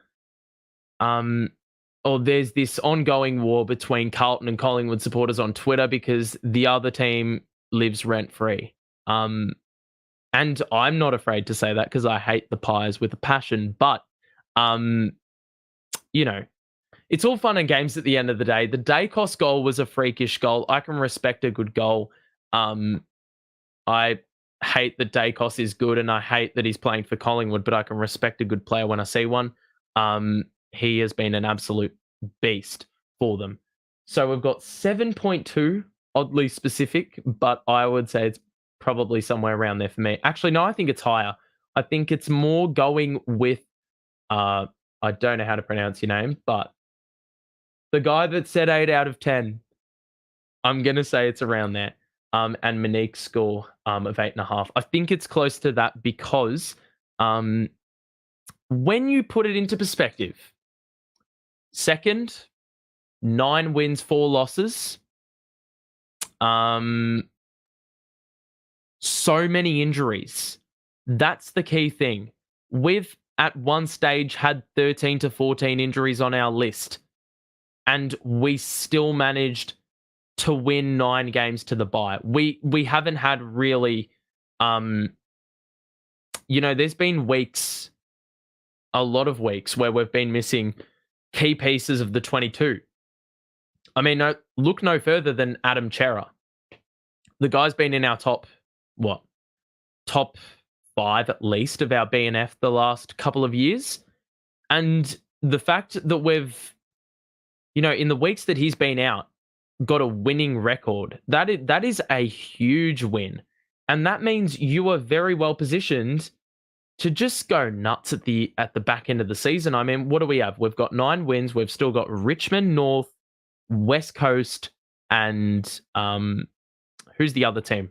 S1: there's this ongoing war between Carlton and Collingwood supporters on Twitter because the other team lives rent-free. And I'm not afraid to say that because I hate the Pies with a passion. But, it's all fun and games at the end of the day. The Dacos goal was a freakish goal. I can respect a good goal. I hate that Dacos is good, and I hate that he's playing for Collingwood, but I can respect a good player when I see one. He has been an absolute beast for them. So we've got 7.2, oddly specific, but I would say it's probably somewhere around there for me. Actually, no, I think it's higher. I think it's more going with, I don't know how to pronounce your name, but the guy that said 8 out of 10, I'm going to say it's around there. And Monique's score of 8.5. I think it's close to that because when you put it into perspective, second, 9 wins, 4 losses. So many injuries. That's the key thing. We've at one stage had 13 to 14 injuries on our list, and we still managed to win 9 games to the bye. We haven't had really, there's been weeks, a lot of weeks where we've been missing key pieces of the 22. I mean, look no further than Adam Chera. The guy's been in our top 5 at least of our BNF the last couple of years. And the fact that we've, in the weeks that he's been out, got a winning record, that is a huge win. And that means you are very well positioned to just go nuts at the back end of the season. I mean, what do we have? We've got 9 wins. We've still got Richmond, North, West Coast, and who's the other team?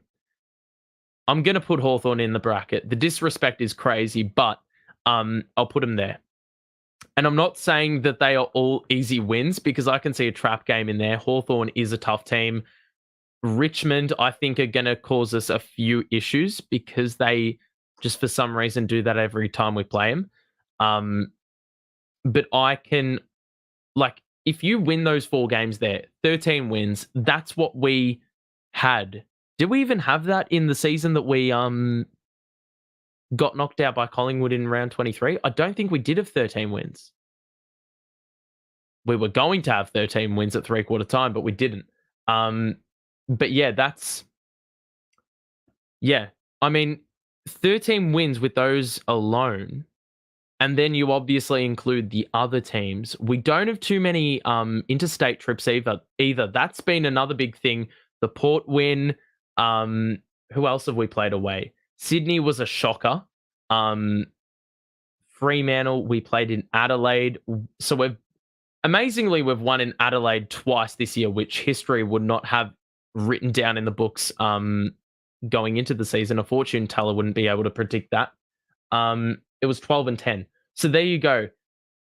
S1: I'm going to put Hawthorn in the bracket. The disrespect is crazy, but I'll put them there. And I'm not saying that they are all easy wins because I can see a trap game in there. Hawthorn is a tough team. Richmond, I think, are going to cause us a few issues because they just for some reason do that every time we play them. But I can, if you win those 4 games there, 13 wins, that's what we had. Did we even have that in the season that we got knocked out by Collingwood in round 23. I don't think we did have 13 wins. We were going to have 13 wins at three-quarter time, but we didn't. But yeah, I mean, 13 wins with those alone, and then you obviously include the other teams. We don't have too many interstate trips either. That's been another big thing. The Port win. Who else have we played away? Sydney was a shocker. Fremantle, we played in Adelaide. So we've won in Adelaide twice this year, which history would not have written down in the books going into the season. A fortune teller wouldn't be able to predict that. It was 12-10. So there you go.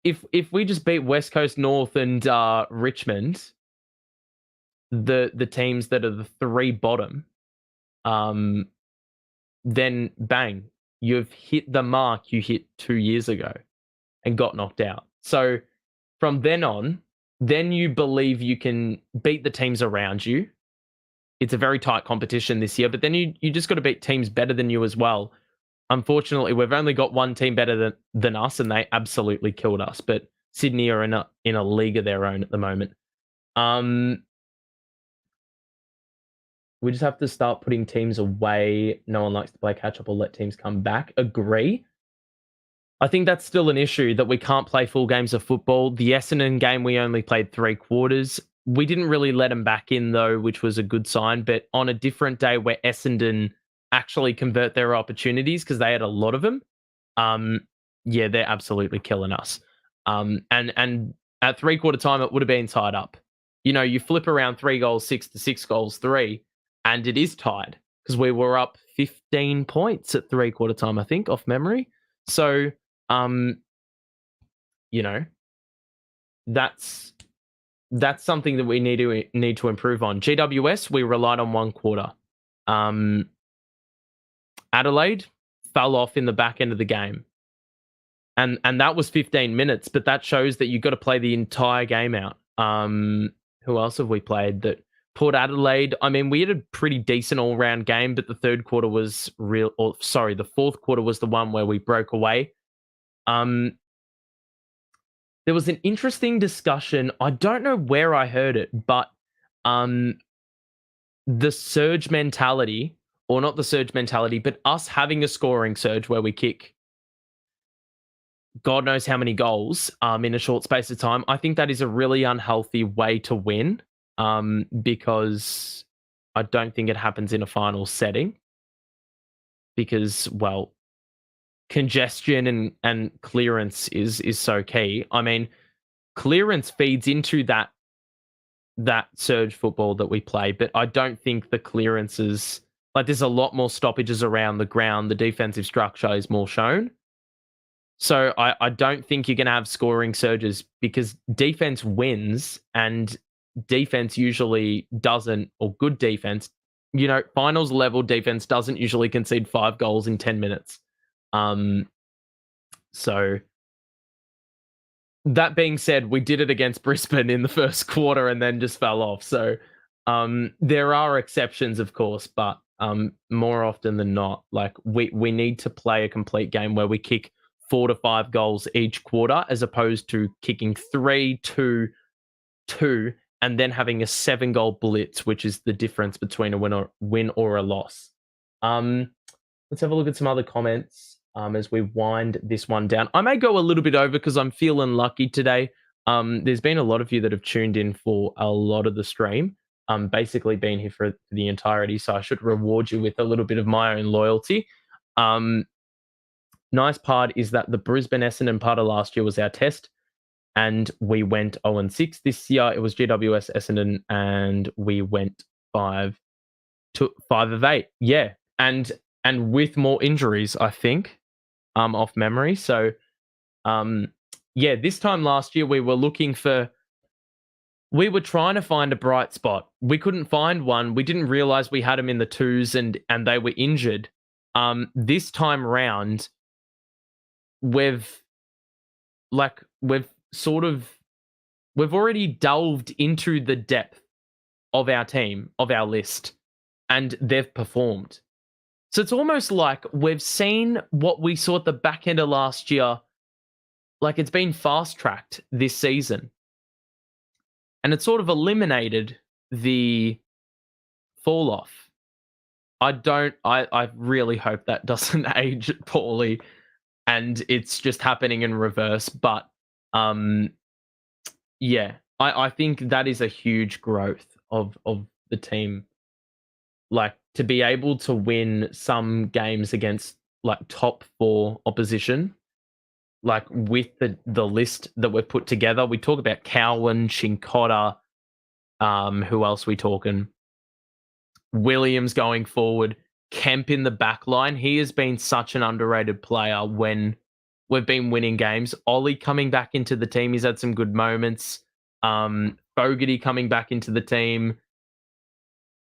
S1: If we just beat West Coast, North, and Richmond, the teams that are the three bottom, then bang, you've hit the mark you hit 2 years ago and got knocked out. So from then on, then you believe you can beat the teams around you. It's a very tight competition this year, but then you just got to beat teams better than you as well. Unfortunately, we've only got one team better than us, and they absolutely killed us. But Sydney are in a league of their own at the moment. We just have to start putting teams away. No one likes to play catch up or let teams come back. Agree. I think that's still an issue that we can't play full games of football. The Essendon game, we only played 3/4. We didn't really let them back in, though, which was a good sign. But on a different day where Essendon actually convert their opportunities, because they had a lot of them, they're absolutely killing us. And at three-quarter time, it would have been tied up. You flip around 3 goals, 6 to 6 goals, 3, and it is tied because we were up 15 points at three-quarter time, I think, off memory. So, that's something that we need to improve on. GWS, we relied on 1 quarter. Adelaide fell off in the back end of the game. And that was 15 minutes, but that shows that you've got to play the entire game out. Who else have we played? That Port Adelaide, I mean, we had a pretty decent all-round game, but the third quarter was the fourth quarter was the one where we broke away. There was an interesting discussion. I don't know where I heard it, but the surge mentality, or not the surge mentality, but us having a scoring surge where we kick God knows how many goals in a short space of time. I think that is a really unhealthy way to win because I don't think it happens in a final setting because, well, congestion and clearance is so key. I mean, clearance feeds into that surge football that we play, but I don't think the clearances, there's a lot more stoppages around the ground. The defensive structure is more shown. So I don't think you're going to have scoring surges because defense wins and defense usually doesn't, or good defense, finals level defense doesn't usually concede 5 goals in 10 minutes. So that being said, we did it against Brisbane in the first quarter and then just fell off. So there are exceptions, of course, but more often than not, we need to play a complete game where we kick 4 to 5 goals each quarter, as opposed to kicking 3, 2, 2, and then having a 7-goal blitz, which is the difference between a win or a loss. Let's have a look at some other comments as we wind this one down. I may go a little bit over because I'm feeling lucky today. There's been a lot of you that have tuned in for a lot of the stream. Basically been here for the entirety, so I should reward you with a little bit of my own loyalty. Nice part is that the Brisbane Essendon part of last year was our test, and we went 0-6. This year it was GWS Essendon, and we went 5 of 8. Yeah, and with more injuries, I think, off memory. So, this time last year we were trying to find a bright spot. We couldn't find one. We didn't realize we had them in the 2s, and they were injured. This time round, we've already delved into the depth of our team, of our list, and they've performed. So it's almost like we've seen what we saw at the back end of last year, like it's been fast-tracked this season. And it sort of eliminated the fall-off. I really hope that doesn't age poorly and it's just happening in reverse. But yeah, I think that is a huge growth of the team. Like to be able to win some games against like top 4 opposition, like with the list that we've put together. We talk about Cowan, Chincotta, who else we talking? Williams going forward, Kemp in the back line. He has been such an underrated player when we've been winning games. Ollie coming back into the team. He's had some good moments. Fogarty coming back into the team.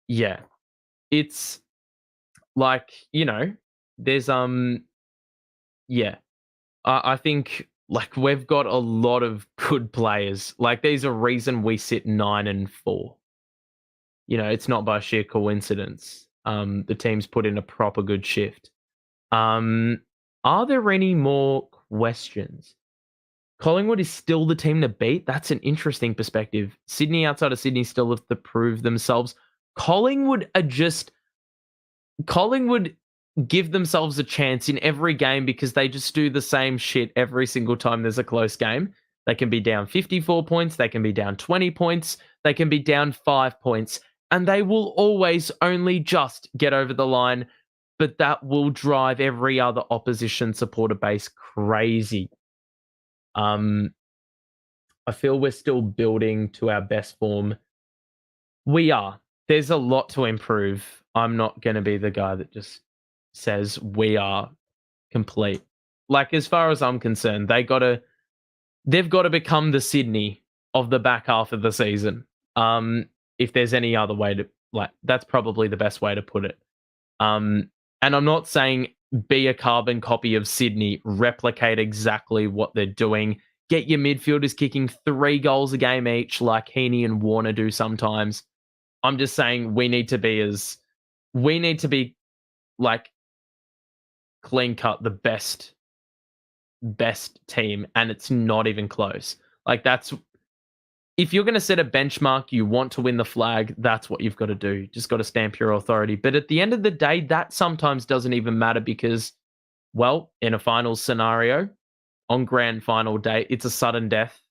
S1: Yeah. It's like, there's yeah. I think like we've got a lot of good players. Like there's a reason we sit 9-4. It's not by sheer coincidence. The team's put in a proper good shift. Are there any more questions? Collingwood is still the team to beat. That's an interesting perspective. Sydney, outside of Sydney, still have to prove themselves. Collingwood give themselves a chance in every game because they just do the same shit every single time there's a close game. They can be down 54 points. They can be down 20 points. They can be down 5 points. And they will always only just get over the line. But that will drive every other opposition supporter base crazy. I feel we're still building to our best form. We are. There's a lot to improve. I'm not going to be the guy that just says we are complete. Like, as far as I'm concerned, they've got to become the Sydney of the back half of the season. If there's any other way to, like, that's probably the best way to put it. And I'm not saying be a carbon copy of Sydney, replicate exactly what they're doing. Get your midfielders kicking 3 goals a game each, like Heaney and Warner do sometimes. I'm just saying we need to be like clean cut the best team, and it's not even close. Like that's, if you're going to set a benchmark, you want to win the flag, that's what you've got to do. Just got to stamp your authority. But at the end of the day, that sometimes doesn't even matter because, well, in a finals scenario, on grand final day, it's a sudden death.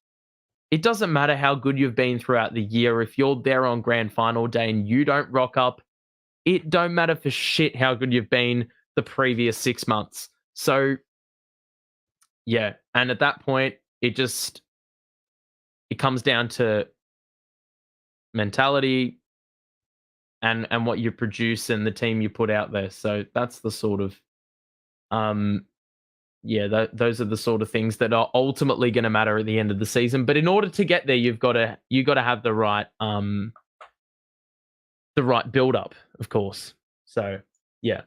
S1: It doesn't matter how good you've been throughout the year. If you're there on grand final day and you don't rock up, it don't matter for shit how good you've been the previous 6 months. So, yeah. And at that point, it comes down to mentality and what you produce and the team you put out there. So that's the sort of, those are the sort of things that are ultimately going to matter at the end of the season. But in order to get there, you got to have the right build up, of course. So yeah,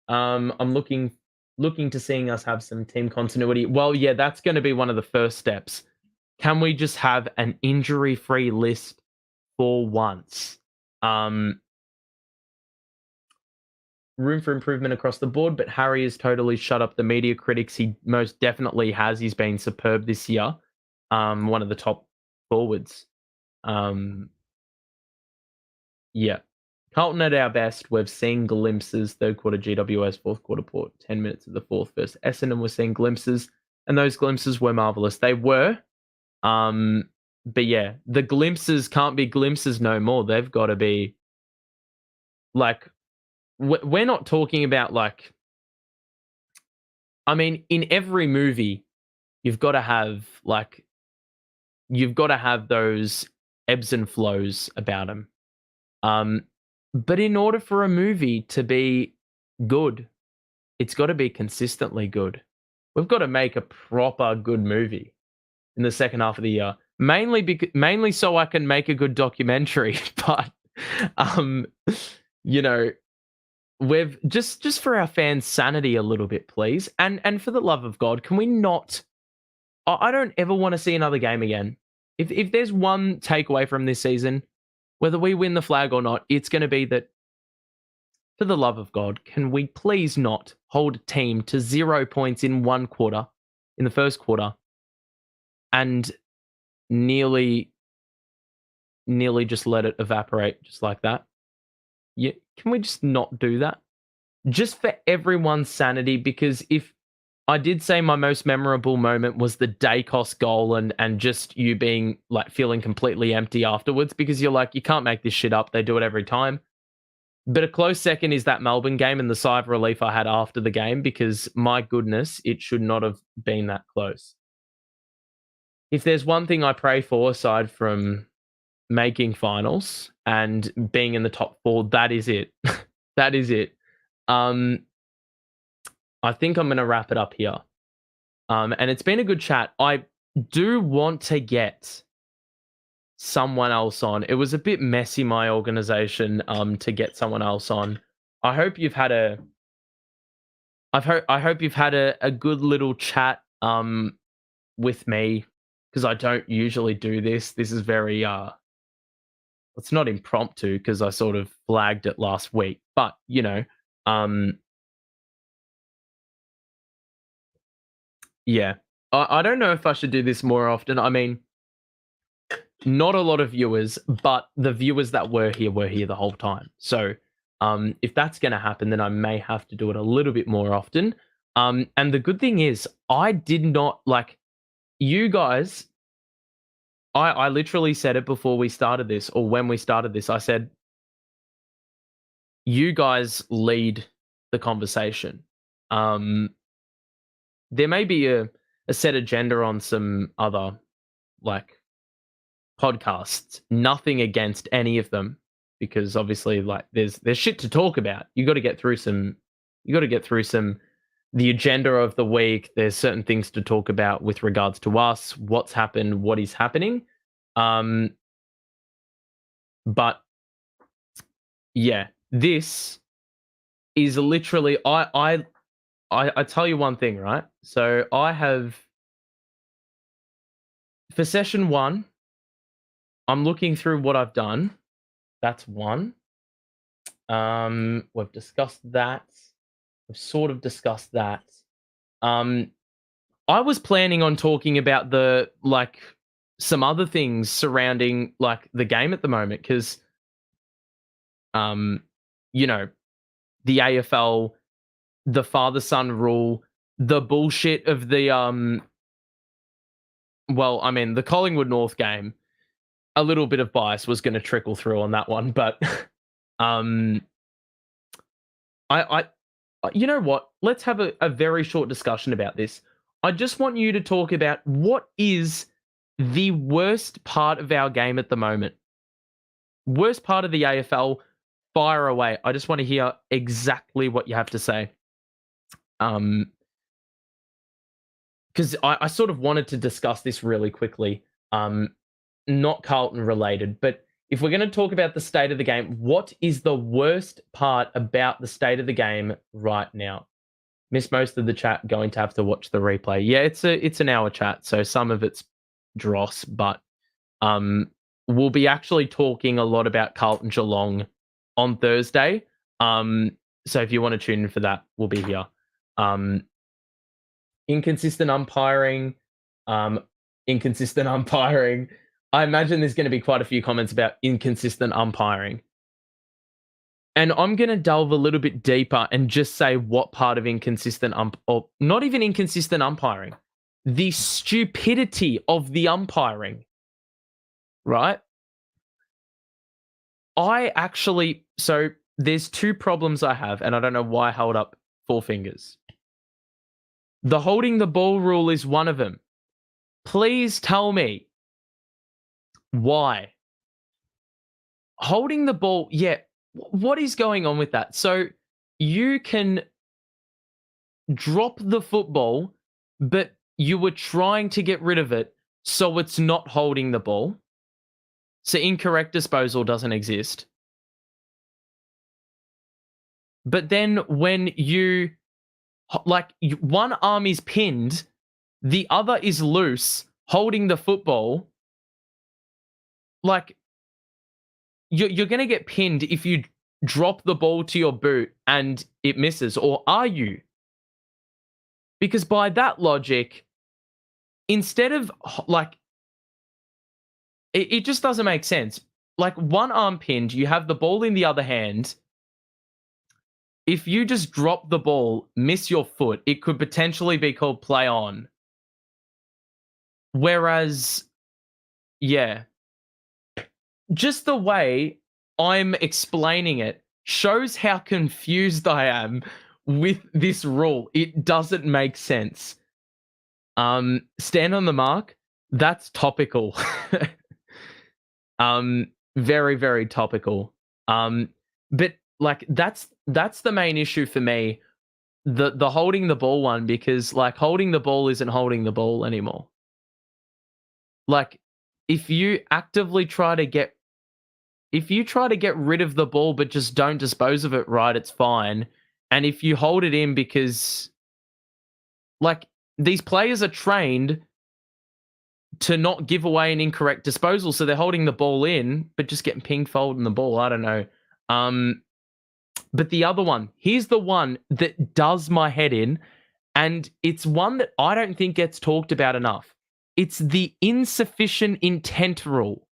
S1: I'm looking to seeing us have some team continuity. Well, yeah, that's going to be one of the first steps. Can we just have an injury-free list for once? Room for improvement across the board, but Harry has totally shut up the media critics. He most definitely has. He's been superb this year. One of the top forwards. Yeah. Carlton at our best. We've seen glimpses. Third quarter GWS, fourth quarter Port, 10 minutes of the fourth versus Essendon. We're seeing glimpses, and those glimpses were marvellous. They were. But yeah, the glimpses can't be glimpses no more. They've got to be like, we're not talking about like, I mean, in every movie, you've got to have those ebbs and flows about them. But in order for a movie to be good, it's got to be consistently good. We've got to make a proper good movie in the second half of the year, mainly so I can make a good documentary. But we've just for our fans' sanity a little bit, please, and for the love of God, can we not? I don't ever want to see another game again. If there's one takeaway from this season, whether we win the flag or not, it's going to be that for the love of God, can we please not hold a team to 0 points in one quarter, in the first quarter, and nearly just let it evaporate just like that? Yeah, can we just not do that? Just for everyone's sanity, because if I did say my most memorable moment was the Dacos goal and just you being like feeling completely empty afterwards because you're like, you can't make this shit up. They do it every time. But a close second is that Melbourne game and the sigh of relief I had after the game because my goodness, it should not have been that close. If there's one thing I pray for aside from making finals and being in the top 4, that is it. That is it. I think I'm going to wrap it up here. And it's been a good chat. I do want to get someone else on. It was a bit messy, my organization, to get someone else on. I hope you've had a good little chat with me, because I don't usually do this. This is very it's not impromptu because I sort of flagged it last week, but yeah. I don't know if I should do this more often. I mean, not a lot of viewers, but the viewers that were here the whole time. So if that's going to happen, then I may have to do it a little bit more often. And the good thing is, I did not like you guys. I literally said it before we started this, or when we started this. I said, you guys lead the conversation. There may be a set agenda on some other like podcasts. Nothing against any of them, because obviously like there's shit to talk about. You got to get through some the agenda of the week. There's certain things to talk about with regards to us, what's happened, what is happening. But yeah, this is literally I tell you one thing, right? So I have, for session 1, I'm looking through what I've done. That's 1. We've discussed that. We've sort of discussed that. I was planning on talking about some other things surrounding like the game at the moment, because the AFL, the father-son rule, the bullshit of the the Collingwood North game. A little bit of bias was going to trickle through on that one, but I you know what? Let's have a very short discussion about this. I just want you to talk about what is the worst part of our game at the moment. Worst part of the AFL, fire away. I just want to hear exactly what you have to say. Because I sort of wanted to discuss this really quickly. Not Carlton related, but if we're going to talk about the state of the game, what is the worst part about the state of the game right now? Missed most of the chat, going to have to watch the replay. Yeah, it's an hour chat, so some of it's dross, but we'll be actually talking a lot about Carlton Geelong on Thursday. So if you want to tune in for that, we'll be here. Inconsistent umpiring. I imagine there's going to be quite a few comments about inconsistent umpiring. And I'm going to delve a little bit deeper and just say what part of inconsistent or not even inconsistent umpiring, the stupidity of the umpiring, right? So there's 2 problems I have, and I don't know why I held up 4 fingers. The holding the ball rule is one of them. Please tell me why. Holding the ball, yeah, what is going on with that? So you can drop the football, but you were trying to get rid of it, so it's not holding the ball. So incorrect disposal doesn't exist. But then when you, one arm is pinned, the other is loose, holding the football, you're going to get pinned if you drop the ball to your boot and it misses, or are you? Because by that logic, instead of like, it just doesn't make sense. Like, one arm pinned, you have the ball in the other hand. If you just drop the ball, miss your foot, it could potentially be called play on. Whereas, yeah, just the way I'm explaining it shows how confused I am with this rule. It doesn't make sense. Stand on the mark. That's topical. Very, very topical. But like that's the main issue for me. The holding the ball one, because like holding the ball isn't holding the ball anymore. Like, if you actively try to get rid of the ball but just don't dispose of it right, it's fine. And if you hold it in because, like, these players are trained to not give away an incorrect disposal, so they're holding the ball in but just getting ping folding the ball. I don't know. But the other one, here's the one that does my head in, and it's one that I don't think gets talked about enough. It's the insufficient intent rule.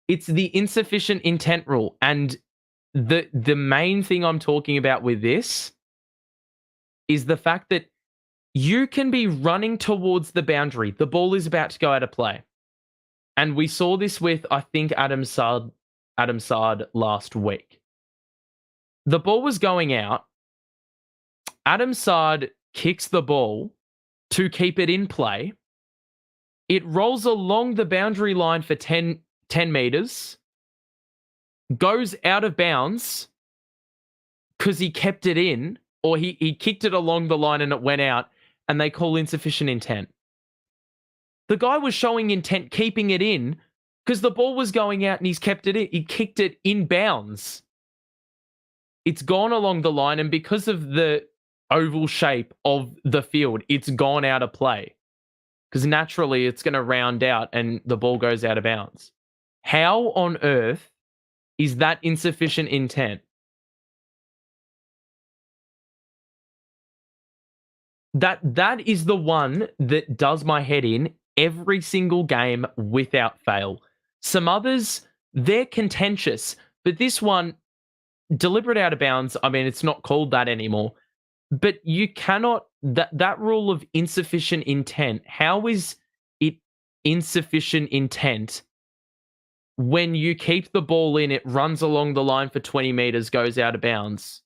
S1: It's the insufficient intent rule. And the main thing I'm talking about with this is the fact that you can be running towards the boundary. The ball is about to go out of play. And we saw this with, I think, Adam Sard last week. The ball was going out. Adam Sard kicks the ball to keep it in play. It rolls along the boundary line for 10 meters, goes out of bounds because he kept it in, or he kicked it along the line and it went out, and they call insufficient intent. The guy was showing intent keeping it in because the ball was going out and he's kept it in. He kicked it in bounds. It's gone along the line, and because of the oval shape of the field, it's gone out of play. Because naturally it's going to round out and the ball goes out of bounds. How on earth is that insufficient intent? That is the one that does my head in every single game without fail. Some others, they're contentious, but this one, deliberate out of bounds, I mean, it's not called that anymore. But you cannot, that rule of insufficient intent, how is it insufficient intent when you keep the ball in, it runs along the line for 20 meters, goes out of bounds,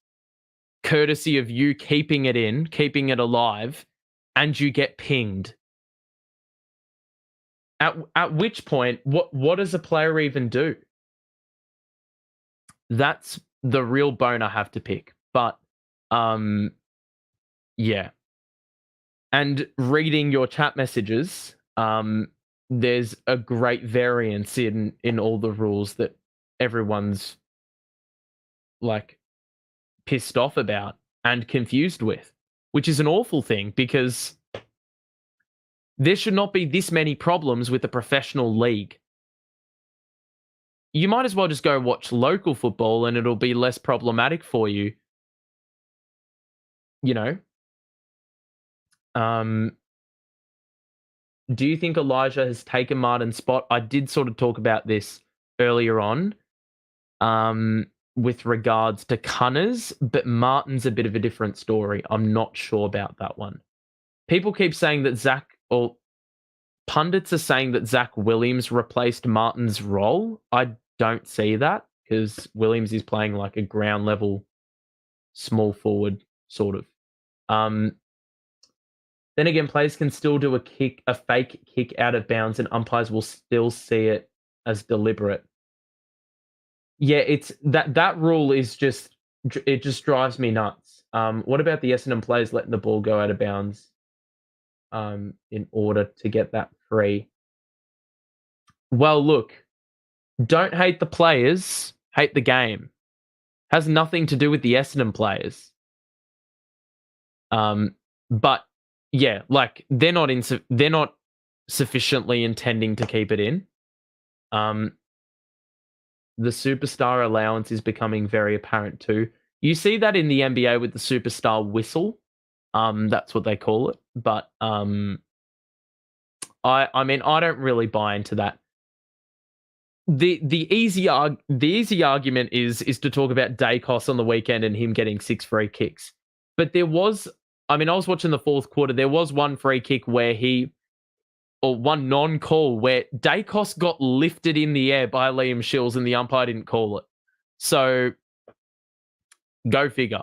S1: courtesy of you keeping it in, keeping it alive, and you get pinged? At which point, what does a player even do? That's the real bone I have to pick. But yeah. And reading your chat messages, there's a great variance in all the rules that everyone's like pissed off about and confused with, which is an awful thing, because there should not be this many problems with a professional league. You might as well just go watch local football and it'll be less problematic for you. You know? Do you think Elijah has taken Martin's spot? I did sort of talk about this earlier on with regards to Cunners, but Martin's a bit of a different story. I'm not sure about that one. People keep saying that pundits are saying that Zach Williams replaced Martin's role. I don't see that, because Williams is playing like a ground level small forward sort of. Then again, players can still do a fake kick out of bounds, and umpires will still see it as deliberate. Yeah, it's that rule is just drives me nuts. What about the Essendon players letting the ball go out of bounds in order to get that free? Well, look, don't hate the players, hate the game. Has nothing to do with the Essendon players. But yeah, like they're not sufficiently intending to keep it in. the superstar allowance is becoming very apparent too. You see that in the NBA with the superstar whistle. That's what they call it. But I mean, I don't really buy into that. The easy argument is to talk about Dacos on the weekend and him getting 6 free kicks. But I was watching the fourth quarter. There was one free kick where one non-call where Dacos got lifted in the air by Liam Shields and the umpire didn't call it. So go figure.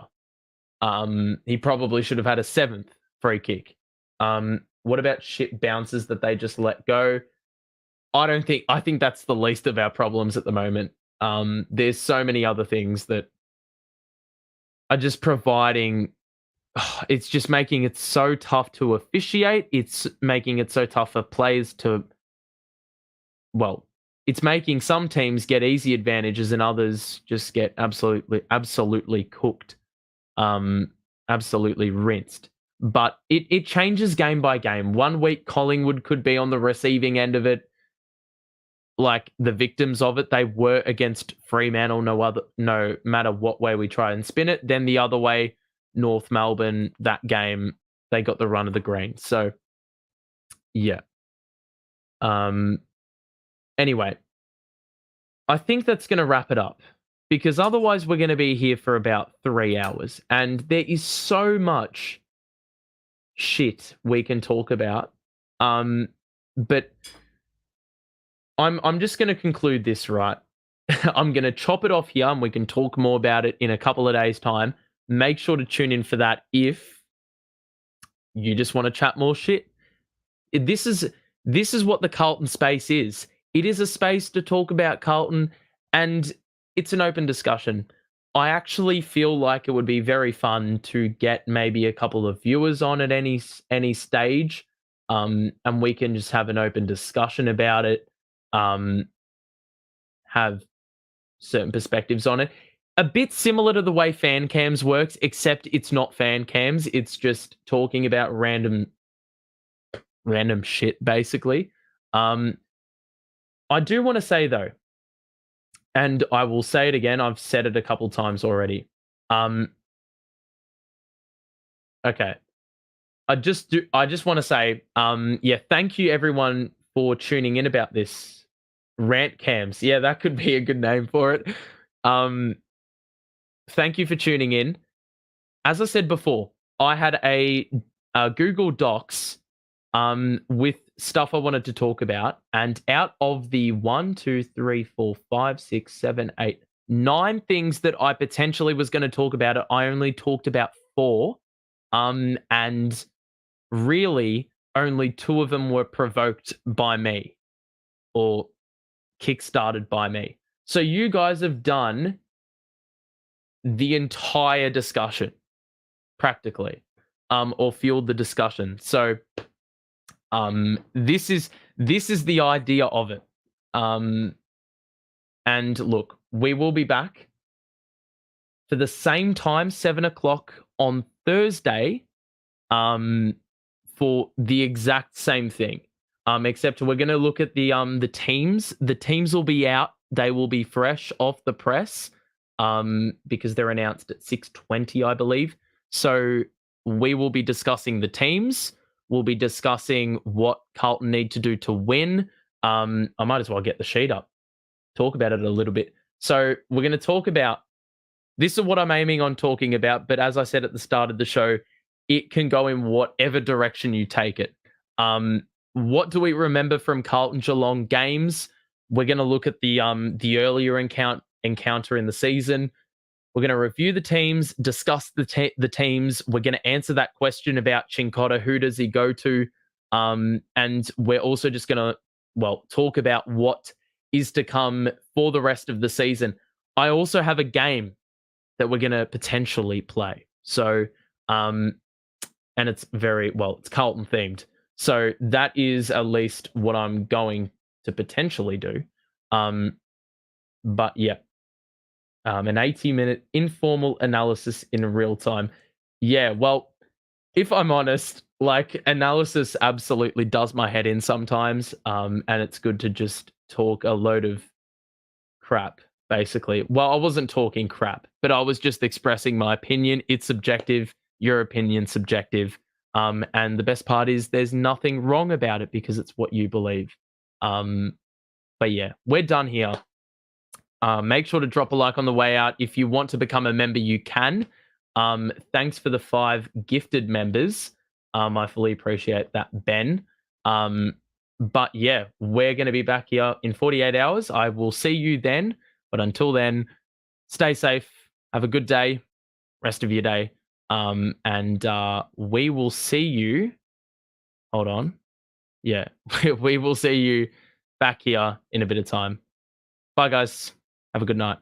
S1: He probably should have had a 7th free kick. What about shit bounces that they just let go? I think that's the least of our problems at the moment. There's so many other things that are just providing. It's just making it so tough to officiate. It's making it so tough for players to. Well, it's making some teams get easy advantages and others just get absolutely cooked, absolutely rinsed. But it changes game by game. One week Collingwood could be on the receiving end of it. Like the victims of it, they were against Fremantle, no matter what way we try and spin it. Then the other way, North Melbourne, that game, they got the run of the green. So, yeah. Anyway, I think that's going to wrap it up because otherwise we're going to be here for about 3 hours. And there is so much shit we can talk about. But I'm just going to conclude this, right? I'm going to chop it off here and we can talk more about it in a couple of days' time. Make sure to tune in for that if you just want to chat more shit. This is what the Carlton Space is. It is a space to talk about Carlton and it's an open discussion. I actually feel like it would be very fun to get maybe a couple of viewers on at any stage, and we can just have an open discussion about it. Have certain perspectives on it. A bit similar to the way fan cams works, except it's not fan cams. It's just talking about random shit, basically. I do want to say, though, and I will say it again, I've said it a couple times already. Okay. I just want to say, thank you everyone for tuning in about this. Rant cams. Yeah, that could be a good name for it. Thank you for tuning in. As I said before, I had a Google Docs with stuff I wanted to talk about. And out of the 1, 2, 3, 4, 5, 6, 7, 8, 9 things that I potentially was going to talk about, I only talked about 4. And really, only 2 of them were provoked by me or kickstarted by me. So you guys have done the entire discussion, practically, or fueled the discussion. So this is the idea of it. And look, we will be back for the same time, 7 o'clock on Thursday, for the exact same thing. Except we're going to look at the teams. The teams will be out. They will be fresh off the press because they're announced at 6:20, I believe. So we will be discussing the teams. We'll be discussing what Carlton need to do to win. I might as well get the sheet up. Talk about it a little bit. So we're going to talk about, this is what I'm aiming on talking about. But as I said at the start of the show, it can go in whatever direction you take it. What do we remember from Carlton Geelong games? We're going to look at the earlier encounter in the season. We're going to review the teams, discuss the teams. We're going to answer that question about Chincotta. Who does he go to? And we're also just going to, talk about what is to come for the rest of the season. I also have a game that we're going to potentially play. So, and it's it's Carlton themed. So that is at least what I'm going to potentially do. But yeah, an 80-minute informal analysis in real time. Yeah, well, if I'm honest, analysis absolutely does my head in sometimes. And it's good to just talk a load of crap basically. Well, I wasn't talking crap, but I was just expressing my opinion. It's subjective. Your opinion's subjective. And the best part is there's nothing wrong about it because it's what you believe. But yeah, we're done here. Make sure to drop a like on the way out. If you want to become a member, you can. Thanks for the 5 gifted members. I fully appreciate that, Ben. But yeah, we're going to be back here in 48 hours. I will see you then. But until then, stay safe. Have a good day, rest of your day. And we will see you. Hold on. Yeah, we will see you back here in a bit of time. Bye, guys. Have a good night.